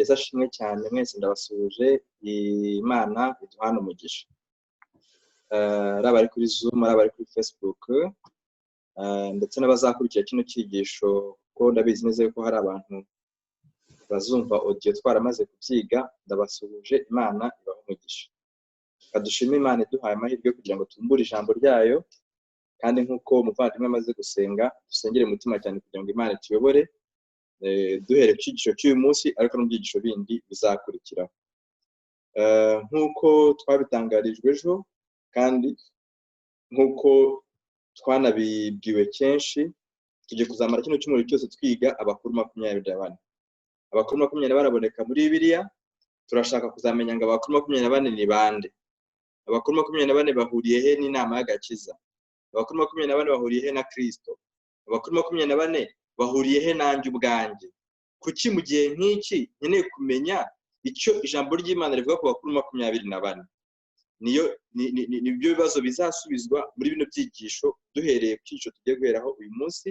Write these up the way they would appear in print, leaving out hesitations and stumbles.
Yesu ashimwe cyane mwese ndabasuhuje. Imana iduhana umugisha. Ari abari kuri Zoom, ari abari kuri Facebook, ndetse n'abazakurikira kino cyigisho, kuko ndabizi neza yuko hari abantu bazumva audio twaramaze kubyiga. Ndabasuhuje, Imana ibahe umugisha. Kadushime Imana iduhaye amahirwe kugira ngo tumbure ijambo ryayo, kandi nk'uko umuvandimwe amaze gusenga, dusengere umutima cyane kugira ngo Imana ituyobore, duhere ku cyigisho cy'uyu munsi ariko n'ibyigisho bindi bizakurikiraho. Nk'uko twabitangarijwe ejo kandi nk'uko twanabibwiwe kenshi, tugiye kuzamara kino cyumweru cyose twiga abakuru 24. Abakuru 24 baraboneka muri Bibiliya. Turashaka kuzamenya ngo abakuru 24 ni bande. Abakuru 24 bahuriye he n'inama y'agakiza? Abakuru 24 bahuriye he na Kristo? Abakuru 24 bahuriye he nanjye ubwanjye? Kuki mu gihe nk'iki nkeneye kumenya icyo ijambo ry'Imana rivuga ku bakuru 24? Nibyo bibazo bizasubizwa muri bino byigisho, duhereye ku cyigisho tugiye guheraho uyu munsi.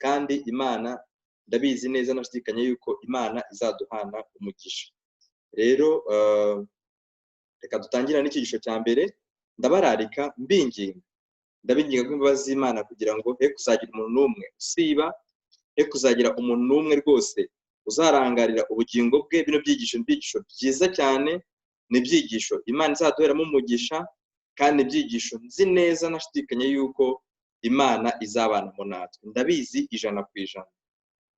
Kandi Imana ndabizi neza nashidikanye yuko Imana izaduhana umugisha. Rero reka dutangira n'icyigisho cya mbere. Ndabararika ndabinginga kw'imbabazi z'Imana kugira ngo he kuzagira umuntu n'umwe usiba, he kuzagira umuntu n'umwe rwose uzarangarira ubugingo bwe. Bino byigisho byiza cyane, ni ibyigisho Imana izaduheramo umugisha, kandi ibyigisho nzi neza nashidikanye yuko Imana izabanamo natwe. Ndabizi 100%.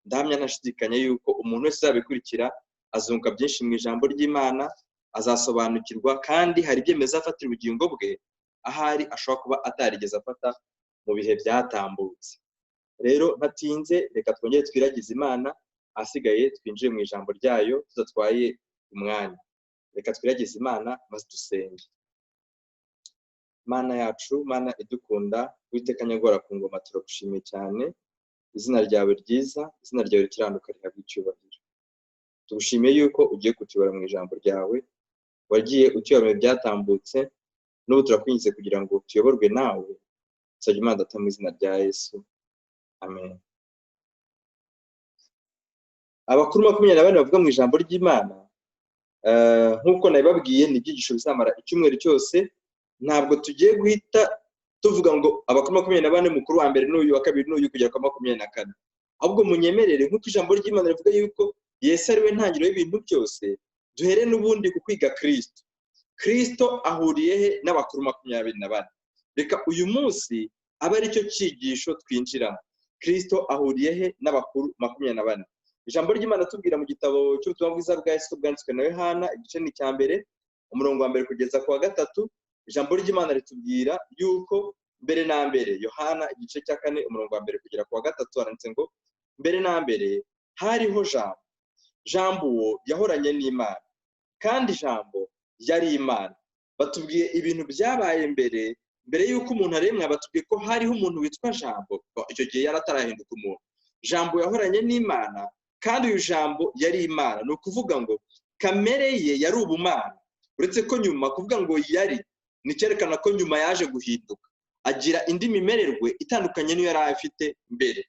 Ndahamya nashidikanye yuko umuntu wese azabikurikira azunguka byinshi mu ijambo ry'Imana, azasobanukirwa, kandi hari ibyemezo afatira ubugingo bwe ahari ashobora kuba atarigeze afata mu bihe byatambutse. Rero ntatinze, reka twongere twiragize Imana, ahasigaye twinjiye mu ijambo ryayo tudatwaye umwanya. Reka twiragize Imana maze dusenge. Mana yacu, Mana idukunda, Uwiteka nyagora ku ngoma, turagushimiye cyane. Izina ryawe ryiza, izina ryawe rikiranuka rihabwa icyubahiro. Tugushimiye yuko ugiye kutuyobora mu ijambo ryawe, wagiye utuyobora mu byatambutse, n'ubu turakwinjize kugira ngo tuyoborwe nawe. Nsabye Imana Data mu izina rya Yesu, amen. Abakuru 24 bavuga mu ijambo ry'Imana, nk'uko nabibabwiye, ni ibyigisho bizamara icyumweru cyose. Ntabwo tugiye guhita tuvuga ngo abakuru 24 mukuru wa mbere n'uyu wa kabiri n'uyu kugera kwa 24. Ahubwo munyemerere, nk'uko ijambo ry'Imana rivuga yuko Yesu ari we ntangiriro y'ibintu byose, duhere n'ubundi ku kwiga Kristo. Kristo ahuriye he n'abakuru 24? Reka uyu munsi abe ari cyo cyigisho twinjiramo. Kristo ahuriye he n'abakuru 24? Ijambo ry'Imana tubwira mu gitabo cy'ubutumwa bwiza bwa Yesu bwanditswe na Yohana, igice ni cya mbere, umurongo wa mbere kugeza ku wa 3. Ijambo ry'Imana ritubwira yuko mbere na mbere, Yohana igice cya 4 umurongo wa mbere kugera ku wa 3, handitse ngo mbere na mbere hariho Jambo. Jambo uwo yahoranye n'Imana, kandi Jambo yari Imana. Batubwiye ibintu byabaye mbere yuko umuntu aremwa. Batubwiye ko hariho umuntu witwa Jambo. Icyo gihe yaratarahinduka umuntu. Jambo yahoranye n'Imana, kandi uyu Jambo yari Imana. Ni ukuvuga ngo kamere ye yari ubumana, uretse ko nyuma kuvuga ngo yari nicyerekana ko nyuma yaje guhinduka, agira indi mimererwe itandukanye n'iyo yari afite mbere.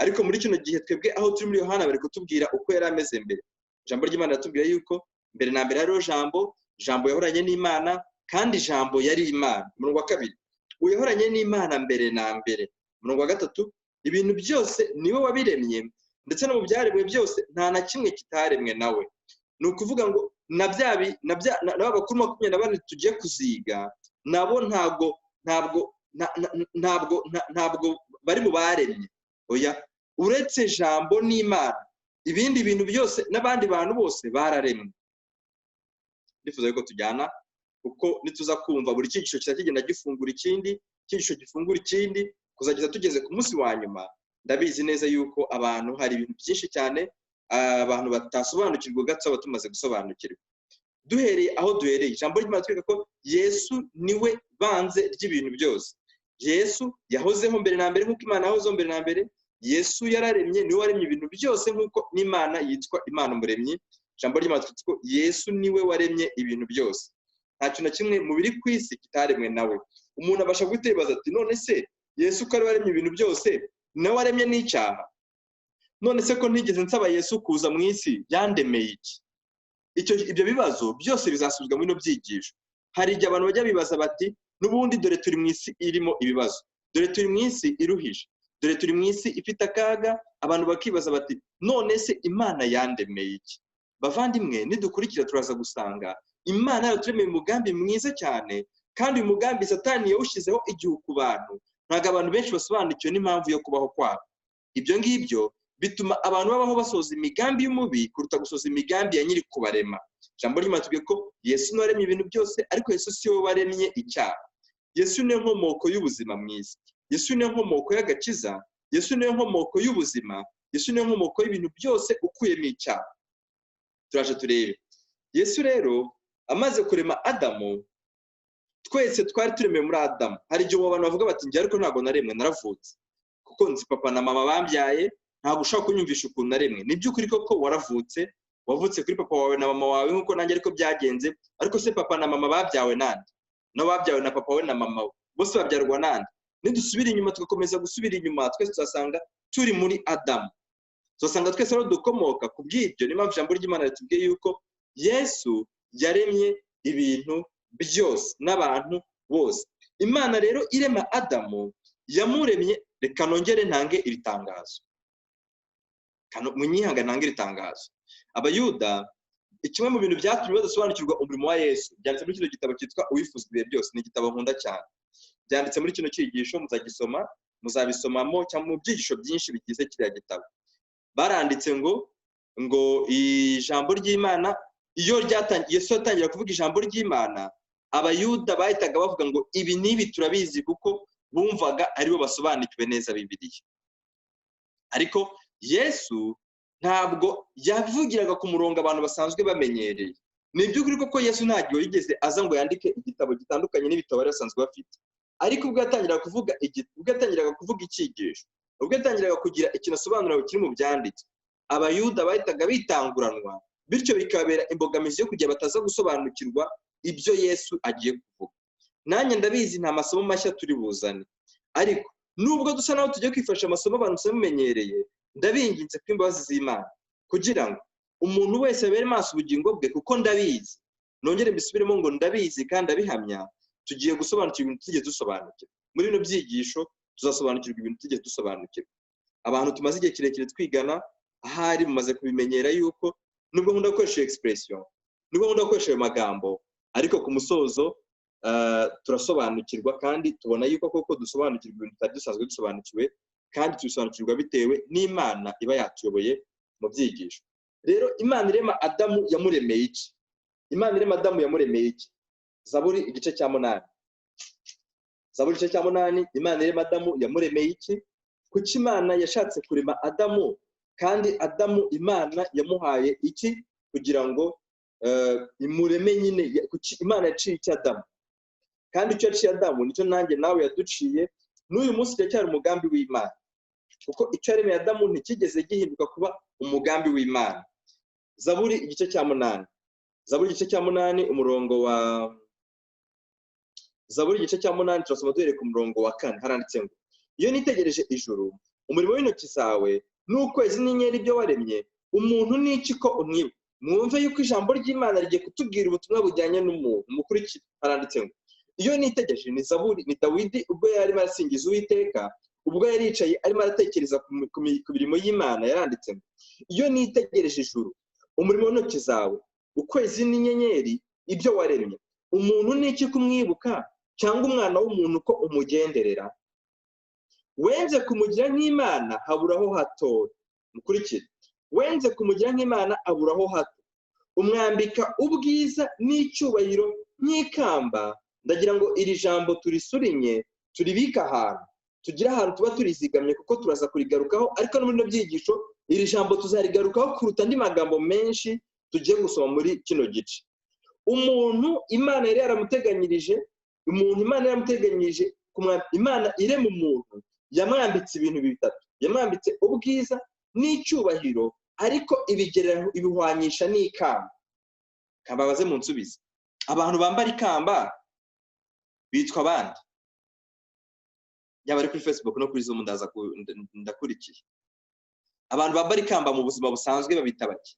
Ariko muri kino gihe twebwe aho turi muri Yohana bari kutubwira uko yari ameze mbere. Ijambo ry'Imana ratubwira yuko mbere na mbere hariho Jambo. Jambo yahoranye n'Imana, kandi Jambo yari Imana. Umurongo wa 2, uyahoranye n'Imana mbere na mbere. Umurongo wa 3, ibintu byose niwe wabiremye, ndetse no mu byaremwe byose nta na kimwe kitaremwe nawe. Ni ukuvuga ngo n'abakuru 24 tugiye kuziga nabo ntabwo bari mu baremye. Oya, uretse Jambo n'Imana, ibindi bintu byose n'abandi bantu bose bararemwe. Ndifuza yuko tujyana, kuko nituza kumva buri cyigisho kizagenda gifungura ikindi, cyigisho gifungura ikindi, kuzageza tugeze ku munsi wa nyuma. Ndabizi neza yuko abantu hari ibintu byinshi cyane abantu batasobanukirwa gato batumaze gusobanukirwa. Duhereye aho duhereye, ijambo ry'Imana tweka ko Yesu niwe banze ry'ibintu byose. Yesu yahozeho mbere na mbere nk'uko Imana yahozeho mbere na mbere. Yesu yararemye, niwe waremye ibintu byose nk'uko n'Imana yitwa Imana umuremyi. Ijambo ry'Imana tweka ko Yesu niwe waremye ibintu byose. Nta kintu na kimwe mu biri ku isi kitaremwe nawe. Umuntu abasha gutebaza ati, none se Yesu ko ari waremye ibintu byose, nawe waremye n'icyaha? None se ko ntigeze nsaba Yesu kuza mu isi, yandemeye iki? ibyo bibazo byose bizasubizwa muri no byigisho. Hari igihe abantu bajya bibaza bati n'ubundi dore turi mu isi irimo ibibazo, dore turi mu isi iruhije, dore turi mu isi ifite akaga, abantu bakibaza bati none se Imana yandemeye iki? Bavandimwe, nidukurikira turaza gusanga Imana yaturemeye umugambi mwiza cyane, kandi uyu mugambi Satani yawushyizeho igihu ku bantu, ntabwo abantu benshi basobanukiwe n'impamvu yo kubaho kwabo. Ibyo ngibyo bituma abantu babaho basoza imigambi y'umubi kuruta gusoza imigambi ya nyiri kubarema. Ijambo ry'Imana tubwiye ko Yesu niwe waremye ibintu byose, ariko Yesu si we waremye icyaha. Yesu niwe nkomoko y'ubuzima mu isi, Yesu niwe nkomoko y'agakiza, Yesu niwe nkomoko y'ubuzima, Yesu niwe nkomoko y'ibintu byose ukuyemo icyaha. Turaje turebe. Yesu rero amaze kurema Adamu, twese twari turemewe muri Adamu. Hari igihe abantu bavuga bati njye ariko ntabwo naremwe, naravutse, kuko nzi papa na mama bambyaye, ntabwo ushaka kunyumvisha ukuntu naremwe. Ni by'ukuri koko waravutse, wavutse kuri papa wawe na mama wawe nk'uko nanjye ariko byagenze, ariko se papa na mama babyawe nande? No babyawe na papa we na mama we, bose babyarwa nande? Nidusubira inyuma tugakomeza gusubira inyuma, twese tuzasanga turi muri Adamu, tuzasanga twese rero dukomoka ku bw'ibyo. Niyo mpamvu ijambo ry'Imana ritubwiye yuko Yesu yaremye ibintu byose n'abantu bose. Imana rero irema Adamu yamuremye. Reka nongere ntange iri tangazo, munyihanga ntange iri tangazo. Abayuda, kimwe mu bintu byatumye badasobanukirwa umurimo wa Yesu byanditse muri kino gitabo cyitwa Uwifuza ibihe byose. Ni igitabo nkunda cyane, byanditse muri kino cyigisho, muzagisoma, muzabisomamo cyangwa mu byigisho byinshi bigize kiriya gitabo. Baranditse ngo ijambo ry'Imana iyo ryatangiye, Yesu yatangira kuvuga ijambo ry'Imana, Abayuda bahitaga bavuga ngo ibi n'ibi turabizi, kuko bumvaga aribo basobanukiwe neza Bibiliya. Ariko Yesu ntabwo yavugiraga ku murongo abantu basanzwe bamenyereye. Ni by'ukuri koko Yesu ntabwo yigeze aza ngo yandike igitabo gitandukanye n'ibitabo bari basanzwe bafite, ariko ubwo yatangiraga kuvuga icyigisho, ubwo yatangiraga kugira ikintu asobanura kiri mu byanditse, Abayuda bahitaga bitanguranwa, bityo bikabera imbogamizi yo kugira bataza gusobanukirwa ibyo Yesu agiye kuvuga. Nanjye ndabizi nta masomo mashya turi buzane, ariko nubwo dusa naho tugiye kwifasha amasomo abantu bamumenyereye, ndabinginze ko imbabazi z'Imana kugira ngo umuntu wese abere maso ubugingo bwe, kuko ndabizi, nongere mbisubiremo ngo ndabizi kandi abihamya, tugiye gusobanukirwa ibintu tugiye dusobanukirwa. Muri bino byigisho tuzasobanukirwa ibintu tugiye dusobanukirwa. Abantu tumaze igihe kirekire twigana, ahari mumaze kubimenyera yuko nubwo nkunda gukoresha expression, nubwo nkunda gukoresha ayo magambo, ariko ku musozo turasobanukirwa, kandi tubona yuko koko dusobanukirwa ibintu tutari dusanzwe dusobanukiwe, kandi tubisobanukirwa bitewe n'Imana iba yatuyoboye mu byigisho. Rero Imana irema Adamu yamuremeye iki? Imana irema Adamu yamuremeye iki? Zaburi igice cya 8. Zaburi igice cya 8, Imana irema Adamu yamuremeye iki? Kuki Imana yashatse kurema Adamu, kandi Adamu Imana yamuhaye iki kugira ngo imureme nyine? Kuki Imana yaciye iki Adamu? Kandi icyo yaciye Adamu nicyo nanjye nawe yaduciye, n'uyu munsi cyacyari umugambi w'Imana, kuko icyo yaremeye Adamu ntikigeze gihinduka kuba umugambi w'Imana. Zaburi igice cya 8, Zaburi igice cya 8 umurongo wa Zaburi igice cya 8 turasoma duhereye ku murongo wa 4. Haranditse ngo iyo nitegereje ijuru, umurimo w'intoki zawe, n'ukwezi n'inyenyeri byo waremye, umuntu n'iki ko umwibuka? Mwumve yuko ijambo ry'Imana rigiye kutubwira ubutumwa bujyanye n'umuntu. Mukurikire, haranditse ngo iyo nitegereje, ni Zaburi, ni Dawidi ubwo yari arasingiza Uwiteka, ubwo yari yicaye arimo aratekereza ku mirimo y'Imana. Yaranditse ngo iyo nitegereje ijuru, umurimo w'intoki zawe, ukwezi n'inyenyeri ibyo waremye, umuntu n'iki kumwibuka, cyangwa umwana w'umuntu ko umugenderera? Wenze kumugira nk'Imana haburaho hato. Mukurikire, wenze kumugira nk'Imana aburaho hato, umwambika ubwiza n'icyubahiro nk'ikamba. Ndagira ngo iri jambo turisurinye, turibika ahantu, tugira ahantu tuba turizigamye, kuko turaza kurigarukaho, ariko no muri no byigisho iri jambo tuzarigarukaho kuruta andi magambo menshi tugiye gusoma muri kino gice. Umuntu Imana yari yaramuteganyirije, Imana irema umuntu yamwambitse ibintu bitatu. Yamwambitse ubwiza n'icyubahiro, ariko ibihwanyisha n'ikamba. Kababaze mu nsubize, abantu bambara ikamba bitwa bande? Yaba ari kuri Facebook no kuri Zoom ndakurikiye. Abantu bambara ikamba mu buzima busanzwe babita baki?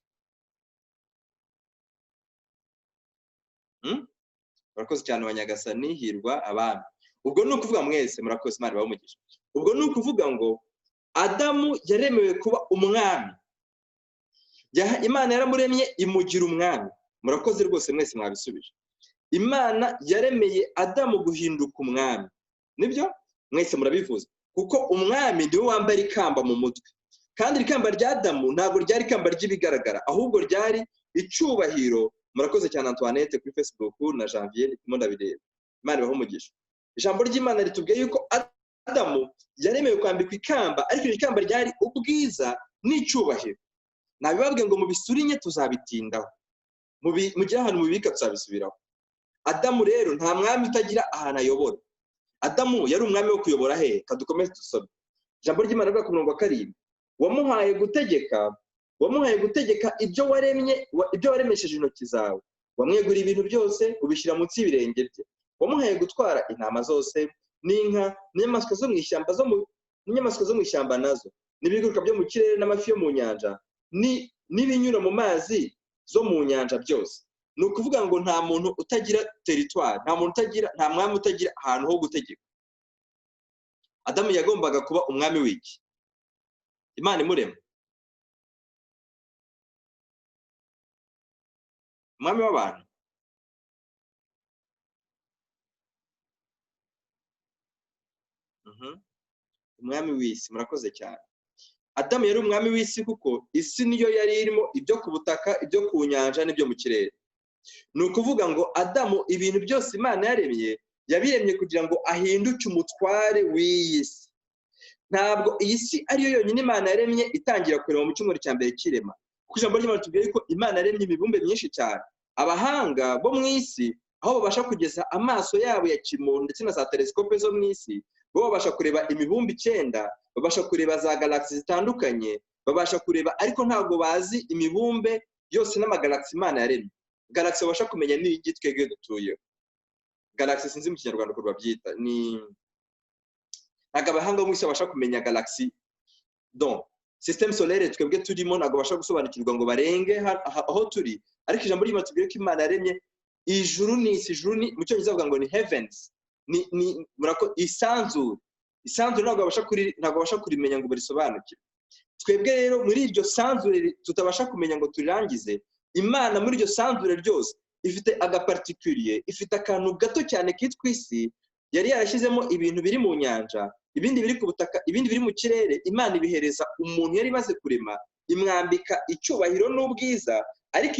murakoze cyane abanyagasani, hirwa abami. Ubwo ni ukuvuga mwese murakoze, Imana ibahe. Ubwo ni ukuvuga ngo Adamu yaremewe kuba umwami, Imana yaramuremye imugira umwami. Murakoze rwose mwese mwabisubije. Imana yaremeye Adamu guhinduka umwami, nibyo mwese murabivuze, kuko umwami niwe wambara ikamba mu mutwe, kandi ikamba rya Adamu ntabwo ryari ikamba ry'ibigaragara, ahubwo ryari icyubahiro. Murakoze cyane Antoinette kuri Facebook na Janvier ndimo ndabireba. Imana ibahe umugisha. Ijambo ry'Imana ritubwiye yuko Adamu yaremewe kwambikwa ikamba, ariko iri kamba ryari ubwiza n'icyubahiro. Nabibabwiye ngo mubisurinye tuzabitindaho, mugihe ahantu mubibika tuzabisubiraho. Adamu rero nta mwami utagira ahantu ayobora. Adamu yari umwami wo kuyobora hehe? Kadukomeze dusome ijambo ry'Imana rivuga ku murongo wa 7. wamuhaye gutegeka ibyo waremesheje intoki zawe, wamweguriye ibintu byose ubishyira munsi y'ibirenge bye. Wamuhaye gutwara intama zose n'inka n'inyamaswa zo mu ishyamba nazo, n'ibiguruka byo mu kirere n'amafi yo mu nyanja, n'ibinyura mu mazi zo mu nyanja byose. Ni ukuvuga ngo nta muntu utagira teritwari, nta mwami utagira ahantu ho gutegeka. Adamu yagombaga kuba umwami w'iki? Imana imurema, umwami w'abantu. Umwami w'isi. Murakoze cyane. Adamu yari umwami w'isi kuko isi niyo yari irimo ibyo ku butaka, ibyo ku nyanja n'ibyo mu kirere. Ni ukuvuga ngo Adamu ibintu byose Imana yaremye yabiremye kugira ngo ahinduke umutware w'iyi si. Ntabwo iyi si ariyo yonyine Imana yaremye itangira kurema mu cyumweru cya mbere cy'irema, kuko ijambo ry'Imana tubwiye ko Imana yaremye imibumbe myinshi cyane. Abahanga bo mu isi aho babasha kugeza amaso yabo ya kimuntu ndetse na za telesikope zo mu isi, bo babasha kureba imibumbe 9, babasha kureba za galaxy zitandukanye, babasha kureba, ariko ntabwo bazi imibumbe yose n'amagalaxy Imana yaremye. Galaxy babasha kumenya ni iki twebwe dutuyeho. Galaxy sinzi mu kinyarwanda uko babyita, ni ntabwo abahanga bo mu isi babasha kumenya galaxy. Donc système solaire twebwe turimo ntabwo babasha gusobanukirwa ngo barenge aho turi, ariko ijambo ry'Imana tubwiye ko Imana yaremye ijuru n'isi. Ijuru ni mu cyongereza bavuga ngo ni heavens, ni isanzure. Isanzure ntabwo babasha kurimenya ngo barisobanukirwe. Twebwe rero muri iryo sanzure tutabasha kumenya ngo turirangize, Imana muri iryo sanzure ryose ifite agaparticulier, ifite akantu gato cyane kitwa isi. Yari yarashyizemo ibintu biri mu nyanja, ibindi biri ku butaka, ibindi biri mu kirere. Imana ibihereza umuntu yari maze kurema, imwambika icyubahiro n'ubwiza, ariko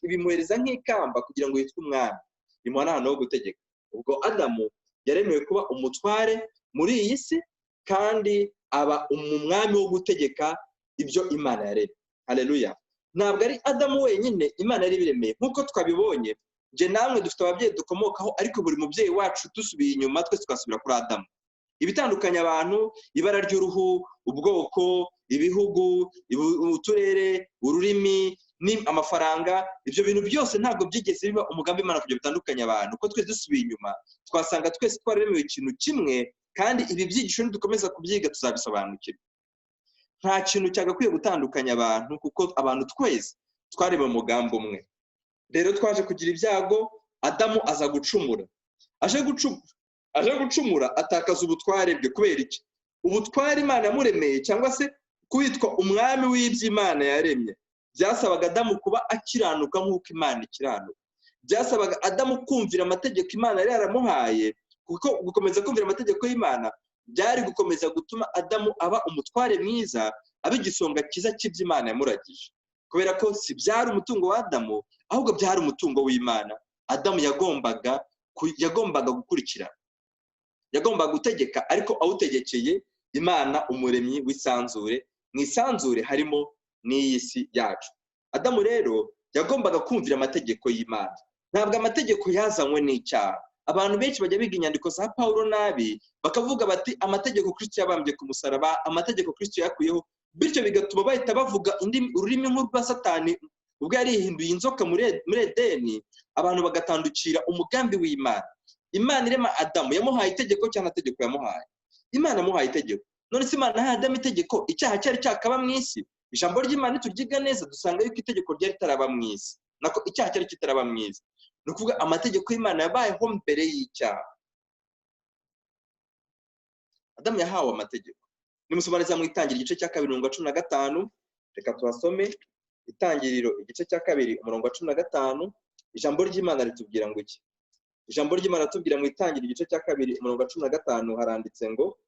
ibimuhereza nk'ikamba kugira ngo yitwe umwami, imuha n'ahantu ho gutegeka. Ubwo Adamu yaremewe kuba umutware muri iyi si, kandi aba umwami wo gutegeka ibyo Imana yaremye. Haleluya. Ntabwo ari Adamu wenyine Imana yari biremeye, nk'uko twabibonye je namwe dufite ababyeyi dukomokaho, ariko buri mubyeyi wacu dusubiye inyuma twese twasubira kuri Adamu. Ibitandukanye abantu, ibara ry'uruhu, ubwoko, ibihugu, uturere, ururimi, ni amafaranga, ibyo bintu byose ntabwo byigeze biba umugambi Imana kugira bitandukanye abantu. Uko twese dusubiye inyuma twasanga twese twaremewe ikintu kimwe, kandi ibi byigisho nidukomeza kubyiga tuzabisobanukirwa. Nta kintu cyagakwiye gutandukanya abantu, kuko abantu twese twareba umugambi umwe. Rero twaje kugira ibyago, Adamu aza gucumura. Aje gucumura atakaza ubutware bwe. Kubera iki? Ubutware Imana yamuremeye, cyangwa se kwitwa umwami w'iby'Imana yaremye, byasabaga Adamu kuba akiranuka nk'uko Imana ikiranuka. Byasabaga Adamu kumvira amategeko Imana yari yaramuhaye, kuko gukomeza kumvira amategeko y'Imana byari gukomeza gutuma Adamu aba umutware mwiza, aba igisonga cyiza cy'iby'Imana yamuragije. Kubera ko si byari umutungo wa Adamu, ahubwo byari umutungo w'Imana. Adamu yagombaga gukurikirana, yagombaga gutegeka, ariko awutegekeye Imana umuremyi w'isanzure. Mu isanzure harimo n'iyi si yacu. Adamu rero yagombaga kumvira amategeko y'Imana. Ntabwo amategeko yazanywe n'icyaha. Abantu benshi bajya biga inyandiko za Pawulo nabi, bakavuga bati amategeko Kristo yabambye ku musaraba, amategeko Kristo yakuyeho, bityo bigatuma bahita bavuga ururimi nk'urwa Satani ubwo yarihinduye inzoka muri Edeni, abantu bagatandukira umugambi w'Imana. Imana irema Adamu yamuhaye itegeko cyangwa itegeko yamuhaye? Imana yamuhaye itegeko. None se Imana yahaye Adamu itegeko, icyaha cyari cyakaba mu isi? Ijambo ry'Imana turyiga neza dusanga yuko itegeko ryari ritaraba mu isi, nako icyaha cyari kitaraba mu isi. ni ukuvuga amategeko y'Imana yabayeho mbere y'icyaha. Adamu yahawe amategeko. Nimusomaniza mu Itangiriro igice cya 2:15, reka tuhasome. Itangiriro igice cya 2:15, ijambo ry'Imana ritubwira ngo iki? Ijambo ry'Imana ritubwira mu Itangiriro igice cya 2:15 haranditse ngo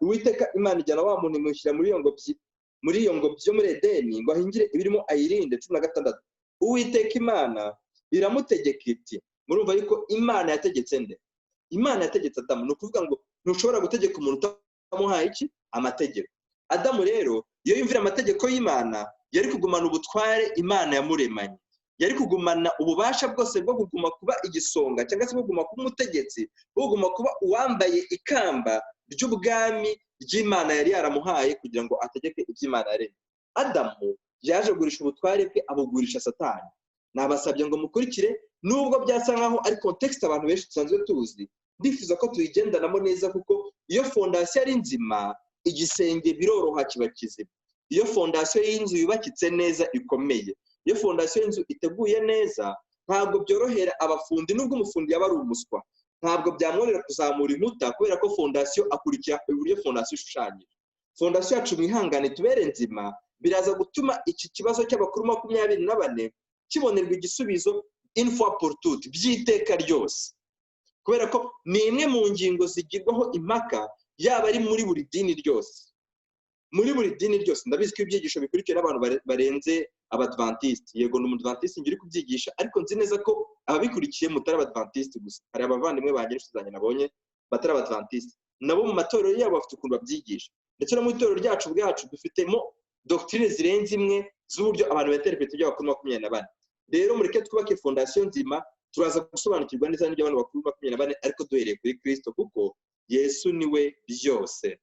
Uwiteka Imana ijyana wa muntu imushyira muri iyo ngobyi yo muri Edeni ngo ahingire ibirimo ayirinde. 16. Uwiteka Imana iramutegeka iti, murumva yuko Imana yategetse nde? Imana yategetse Adamu. Ni ukuvuga ngo ntushobora gutegeka umuntu utamuhaye iki? Amategeko. Adamu rero iyo yumvira amategeko y'Imana yari kugumana ubutware Imana yamuremanye, yari kugumana ububasha bwose bwo kuguma kuba igisonga cyangwa se bwo kuguma kuba umutegetsi, bwo kuguma kuba uwambaye ikamba ry'ubwami ry'Imana yari yaramuhaye kugira ngo ategeke iby'Imana yaremye. Adamu yaje kugurisha ubutware bwe abugurisha Satani. Nabasabye ngo mukurikire, nubwo byasa nkaho ari context abantu benshi tusanzwe tuzi, ndifuza ko tuyigendanamo neza, kuko iyo fondasiyo ari nzima igisenge biroroha kiba kizima. Iyo fondasiyo y'inzu yubakitse neza ikomeye, iyo fondasiyo y'inzu iteguye neza, ntabwo byorohera abafundi, nubwo umufundi yaba ari umuswa, ntabwo byamworohera kuzamura inkuta, kubera ko fondasiyo akurikira uburyo fondasiyo ishushanyije. Fondasiyo yacu mwihangane tubere nzima, biraza gutuma iki kibazo cy'abakuru 24 kibonerwa igisubizo une fois pour toutes, by'iteka ryose, kubera ko ni imwe mu ngingo zigirwaho impaka, yaba ari muri buri dini ryose. Muri buri dini ryose ndabizi ko ibyigisho bikurikiwe n'abantu barenze abadventiste. Yego ni umudventiste ngiri kubyigisha, ariko nzi neza ko ababikurikiye mutari abadventiste gusa. Hari abavandimwe banjye nshizanye nabonye batari abadventiste, nabo mu matorero yabo bafite ukuntu babyigisha, ndetse no mu itorero ryacu bwacu dufitemo doctrine zirenze imwe z'uburyo abantu baterepeta by'abakuru 24. Rero mureke twubake fondasiyo nzima, turaza gusobanukirwa neza n'ibyo abantu bakuru 24, ariko duhereye kuri Kristo, kuko Yesu niwe byose.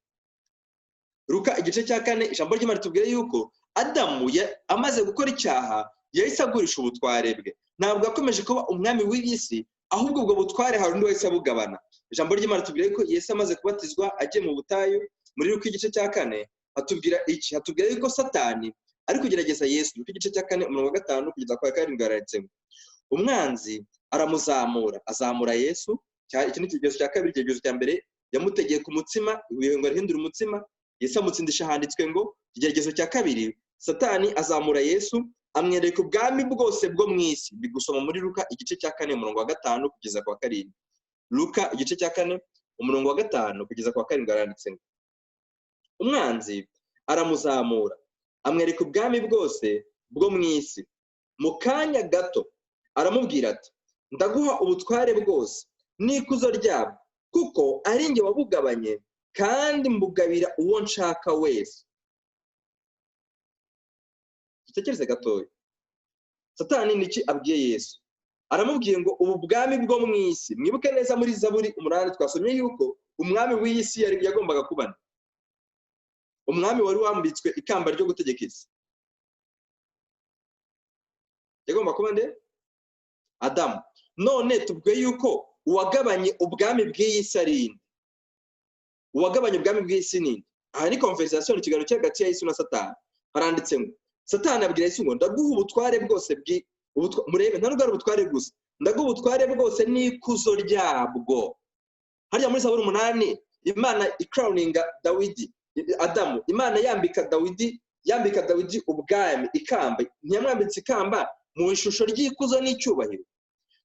Luka igice cya 4 ijambo ry'Imana ritubwira yuko Adamu amaze gukora icyaha yahise agurisha ubutware bwe. Ntabwo yakomeje kuba umwami w'isi, ahubwo ubwo butware hari undi wahise abugabana. Ijambo ry'Imana ritubwira yuko Yesu amaze kubatizwa agiye mu butayu, muri Luka igice cya 4 hatubwira iki? Hatubwira yuko Satani ari kugerageza Yesu. Luka igice cya 4:5 kugeza kwa 7 haranditse, umwanzi aramuzamura, azamura Yesu. Iki ni ikigezo cya kabiri. Ikigezo cya mbere yamutegeye ku mutsima, ngo arihindure umutsima, Yesu amutsindisha, handitswe ngo ikigezo cya kabiri Satani azamura Yesu amwereka ubwami bwose bwo mu isi. Bigusoma muri Luka igice cya 4:5 kugeza kwa 7. Luka igice cya 4:5 kugeza kwa 7 haranditse ngo umwanzi aramuzamura amwereka ubwami bwose bwo mu isi. Mu kanya gato aramubwira ati, ndaguha ubutware bwose n'ikuzo ryabwo, kuko ari njye wabugabanye kandi mbugabira uwo nshaka wese. Dutekereze gatoya. Satani niki abwiye Yesu? Aramubwiye ngo ubu bwami bwo mu isi, mwibuke neza muri Zaburi 8 twasomye yuko umwami w'isi yagombaga kubana, umwami wari wambitswe ikamba ryo gutegeka isi. Yagomba kuba nde? Adamu. None tubwiye yuko uwagabanye ubwami bw'isi ari inde? Uwagabanye ubwami bw'isi ni inde? Aha ni conversation, ikiganiro cy'hagati ya Yesu na Satani. Haranditse ngo Satani abwira Yesu ngo ndaguha ubutware bwose murebe, nta n'ubwo ubutware gusa, ndaguha ubutware bwose n'ikuzo ryabwo. Harya muri Zaburi 8 Imana crowninga Dawidi, Adamu, Imana yambika Dawidi ubwami, ikamba. Ntiyamwambitse ikamba mu ishusho ry'ikuzo n'icyubahiro.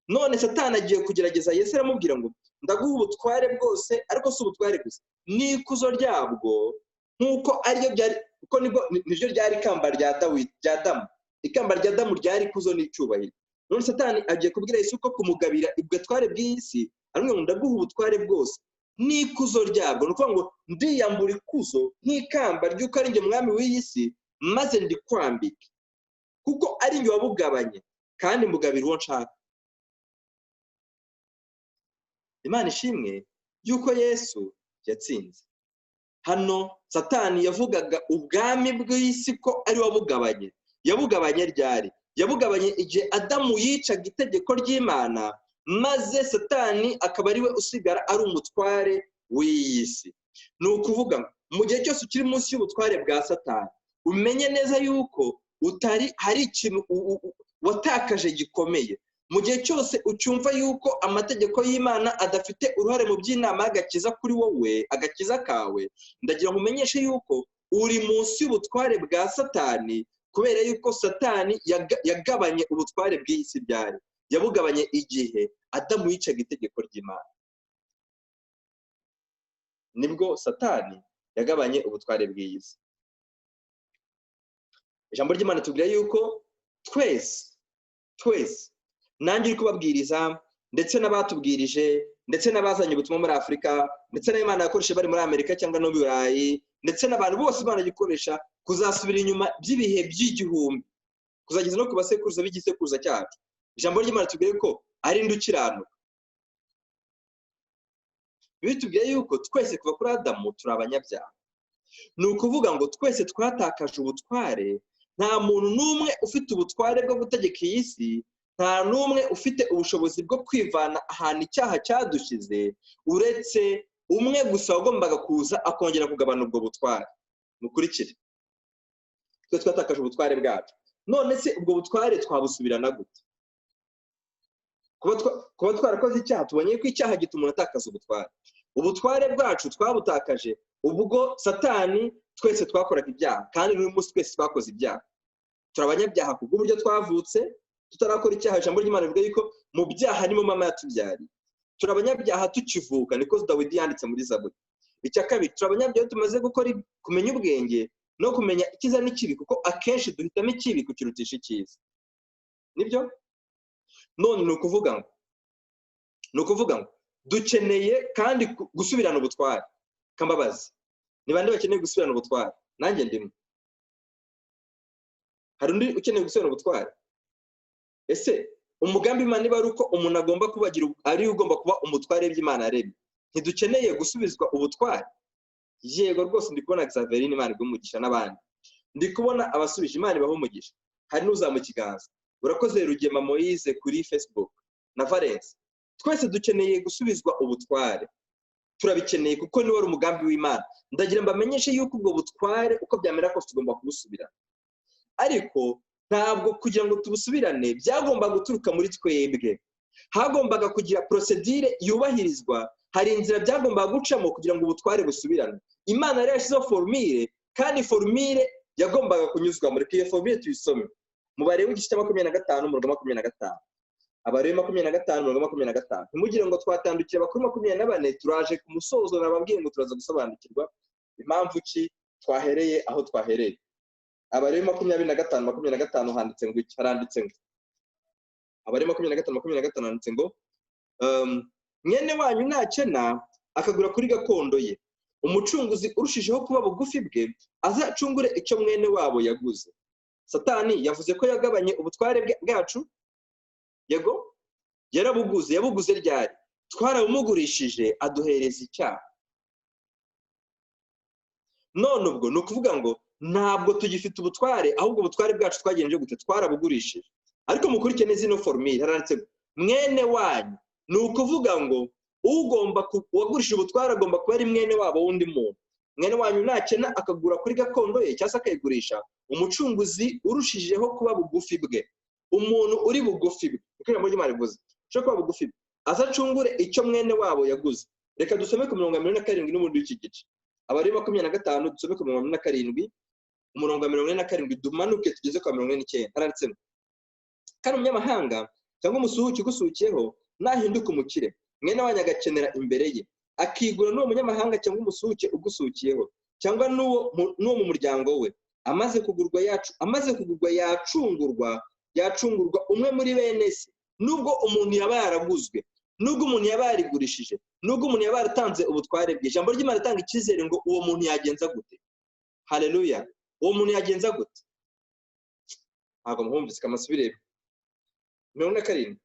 None Satani agiye kugerageza Yesu, aramubwira ngo ndaguha ubutware bwose, ariko si ubutware gusa, n'ikuzo ryabwo, nkuko ariyo byari, kuko nibyo ryari ikamba rya Dawidi, rya Adamu. Ikamba rya Adamu ryari ikuzo n'icyubahiro. None Satani agiye kubwira Yesu ko kumugabira ubutware bw'isi, aramubwira ngo ndaguha ubutware bwose n'ikuzo ryabwo. Nuko ngo ndiyambura ikuzo nk'ikamba ry'uko ari njye mwami w'isi, maze ndikwambike, kuko ari njye wabugabanye kandi mbugabira uwo nshaka. Imana ishimwe yuko Yesu yatsinze. Hano Satani yavugaga ubwami bw'isi ko ari wabugabanye. Yabugabanye ryari? Yabugabanye igihe Adamu yicaga itegeko ry'Imana, maze Satani akaba ariwe usigara ari umutware w'isi. Ni ukuvuga mu gihe cyose ukiri munsi y'ubutware bwa Satani, umenye neza yuko hari ikintu watakaje gikomeye. mu gihe cyose ucyumva yuko amategeko y'Imana adafite uruhare mu by'inama y'agakiza kuri wowe, agakiza kawe, ndagira ngo umenyeshe yuko uri munsi y'ubutware bwa Satani, kubera yuko Satani yagabanye ubutware bw'iyi si byari, yabugabanye igihe Adamu yicaga itegeko ry'Imana. Nibwo Satani yagabanye ubutware bw'iyi si. Ijambo ry'Imana tubwira yuko twese nanjye uri kubabwiriza, ndetse n'abatubwirije, ndetse n'abazanye ubutumwa muri Afurika, ndetse n'Imana yakoresheje bari muri Amerika cyangwa no mu Burayi, ndetse n'abantu bose Imana gikoresha kuzasubira inyuma by'ibihe by'igihumbi, kuzageza no ku basekuruza b'igisekuruza cyacu. Ijambo ry'Imana tubwire ko ari ndukiranuka. Bitubwiye yuko twese kuva kuri Adamu turi abanyabyaha. Ni ukuvuga ngo twese twatakaje ubutware, nta muntu n'umwe ufite ubutware bwo gutegeka iyi si, nta n'umwe ufite ubushobozi bwo kwivana ahantu icyaha cyadushyize, uretse umwe gusa wagombaga kuza akongera kugabana ubwo butware. Mukurikire, twe twatakaje ubutware bwacu, none se ubwo butware twabusubirana gute? Kuba twarakoze icyaha, tubonye ko icyaha gituma umuntu atakaza ubutware. Ubutware bwacu twabutakaje ubwo Satani twese twakoraga ibyaha, kandi n'uyu munsi twese twakoze ibyaha. Turi abanyabyaha kubw'uburyo twavutse tutarakora icyaha. Ijambo ry'Imana rivuga yuko mu byaha ni mu mama yatubyariye. Turi abanyabyaha tukivuka, niko Dawidi yanditse muri Zaburi. Icya kabiri, turi abanyabyaha tumaze kumenya ubwenge no kumenya icyiza n'ikibi, kuko akenshi duhitamo ikibi kukirutisha icyiza. Nibyo? None ni ukuvuga ngo dukeneye kandi gusubirana ubutware. Kambabazi, ni bande bakeneye gusubirana ubutware? Nanjye ndimo. Hari undi ukeneye gusubirana ubutware? Ese umugambi Imana niba ari uko umuntu agomba kubagira, ari ugomba kuba umutware by'Imana yaremye, ntidukeneye gusubizwa ubutware? Yego rwose, ndi kubona Xaverine, Imana igumugisha, n'abandi ndi kubona abasubije, Imana ibaho umugisha. Hari n'uzamu kiganza, urakoze Rugema Moise kuri Facebook na Valence. Twese dukeneye gusubizwa ubutware, turabikeneye kuko niwe ari umugambi w'Imana. Ndagira mbamenyeshe yuko ubwo butware uko byamera kose tugomba kubusubira, ariko ntabwo kugira ngo tubusubirane byagomba guturuka muri twebwe. Hagombaga kugira procedure yubahirizwa, hari inzira byagombaga gucamo kugira ngo ubutware busubirane. Imana yari yashyizeho formule, kandi formule yagombaga kunyuzwa muri iyo formule. Tuyisome mu Balewi w'igice cya 25 umurongo wa 25. Abalewi 25 umurongo wa 25. Ntimugire ngo twatandukira abakuru 24, turaje ku musozo, nababwiye ngo turaza gusobanukirwa impamvu ki twahereye aho twahereye. Abalewi 25 handitse ngo iki? Haranditse ngo Abalewi 25 handitse ngo mwene wanyu nakena akagura kuri gakondo ye, umucunguzi urushijeho kuba bugufi bwe azacungure icyo mwene wabo yaguze. Satani yavuze ko yagabanye ubutware bwacu. Yego, yabuguze ryari? Twarabumugurishije aduhereza icyaha. None ubwo ni ukuvuga ngo ntabwo tugifite ubutware, ahubwo ubutware bwacu twagenje gute? Twarabugurishije. Ariko mukurikirane zino formule, haranditse mwene wanyu. Ni ukuvuga ngo uwagurishije ubutware agomba kuba ari mwene wabo wundi muntu. Mwene wanyu nakena akagura kuri gakondo ye cyangwa se akayigurisha, umucunguzi urushijeho kuba bugufi bwe, umuntu uri bugufi bwe, kuko ijambo ry'Imana rivuze cyo kuba bugufi bwe, azacungure icyo mwene wabo yaguze. Reka dusome ku mirongo 47 n'ubundi w'iki gice. Abalewi 25 dusome ku mirongo 47, umurongo 47 dumanuke tugeze ku 49. Haranditse ngo kandi umunyamahanga cyangwa umusuhuke ugusukiyeho nahinduka umukire, mwene wanyu agakenera imbere ye, akigura n'uwo munyamahanga cyangwa umusuhuke ugusukiyeho, cyangwa n'uwo mu muryango we, amaze kugurwa yacungurwa umwe muri bene se. Nubwo umuntu yaba yaraguzwe, nubwo umuntu yaba yarigurishije, nubwo umuntu yaba yaratanze ubutware bwe, ijambo ry'Imana ritanga icyizere ngo uwo muntu yagenza gute? Haleluya! Uwo muntu yagenza gute? Ntabwo muhumvise, kamasubirebe 47.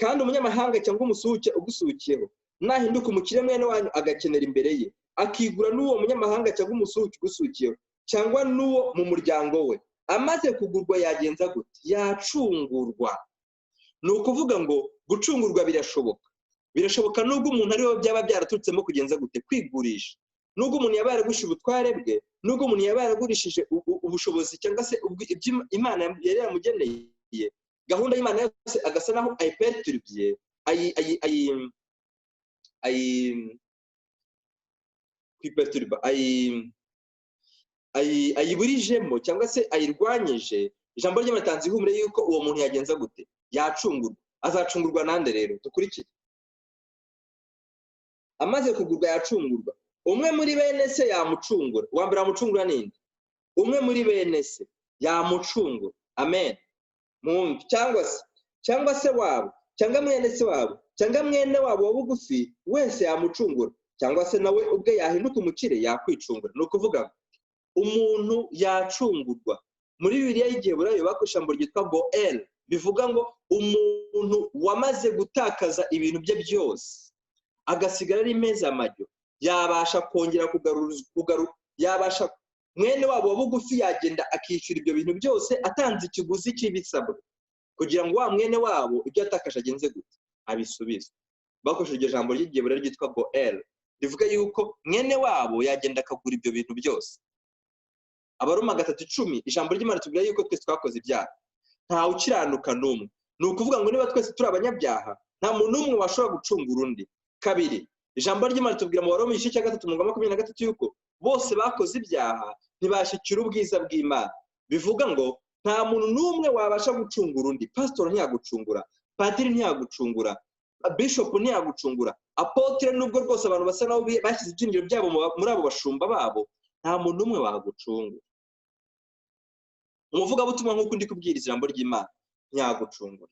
Kandi umunyamahanga cyangwa umusuhuke ugusukiyeho nahinduka umukire, mwene wanyu agakenera imbere ye, akigura n'uwo munyamahanga cyangwa umusuhuke ugusukiyeho, cyangwa n'uwo mu muryango we, amaze kugurwa yagenza gute? Yacungurwa. Ni ukuvuga ngo gucungurwa birashoboka nubwo umuntu ariho byaba byaraturutsemo kugenza gute? Kwigurisha. Nubwo umuntu yaba yaragurishije ubutware bwe, nubwo umuntu yaba yaragurishije ubushobozi cyangwa se ibyo Imana yari yamugeneye, gahunda y'Imana yose agasa naho ayiperturbye ayiburijemo cyangwa se ayirwanyije, ijambo ry'Imana ritanze ihumure yuko uwo muntu yagenza gute, yacungurwa. Azacungurwa nande rero? Dukurikire. Amaze kugurwa yacungurwa, umwe muri bene se yamucungura. Uwa mbere amucungura ninde? Umwe muri bene se yamucungura. Amen. Mwumve. Cyangwa se wabo, cyangwa mwene se wabo, cyangwa mwene wabo wa bugufi wese yamucungura, cyangwa se nawe ubwe yahinduka umukire yakwicungura. Ni ukuvuga umuntu yacungurwa. Muri Bibiliya y'Igiheburayo bakoresha ijambo ryitwa Goel, bivuga ngo umuntu wamaze gutakaza ibintu bye byose agasigara ari meza amajyo, yabasha kongera kugarura, yabasha mwene wabo wa bugufi yagenda akishyura ibyo bintu byose atanze ikiguzi cy'ibisabwa kugira ngo wa mwene wabo ibyo atakaje agenze gute, abisubize. Bakoresheje iryo jambo ry'Igiheburayo ryitwa Goel, rivuga yuko mwene wabo yagenda akagura ibyo bintu byose. Abaroma 3:10 ijambo ry'Imana tubwira yuko twese twakoze ibyaha, ntawe ukiranuka n'umwe. Ni ukuvuga ngo niba twese turi abanyabyaha, nta muntu n'umwe washobora gucungura undi. Kabiri, ijambo ry'Imana tubwira mu Baroma 3:23 yuko bose bakoze ibyaha ntibashikira ubwiza bw'Imana. Bivuga ngo nta muntu n'umwe wabasha gucungura undi. Pastor ntiyagucungura, padiri ntiyagucungura, bishop ntiyagucungura, apotre nubwo rwose abantu basa naho bashyize ibyinjiro byabo muri abo bashumba babo, nta muntu n'umwe wagucungura. Umuvuga butumwa nk'uko ndi kubwiriza ijambo ry'Imana ntiyagucungura.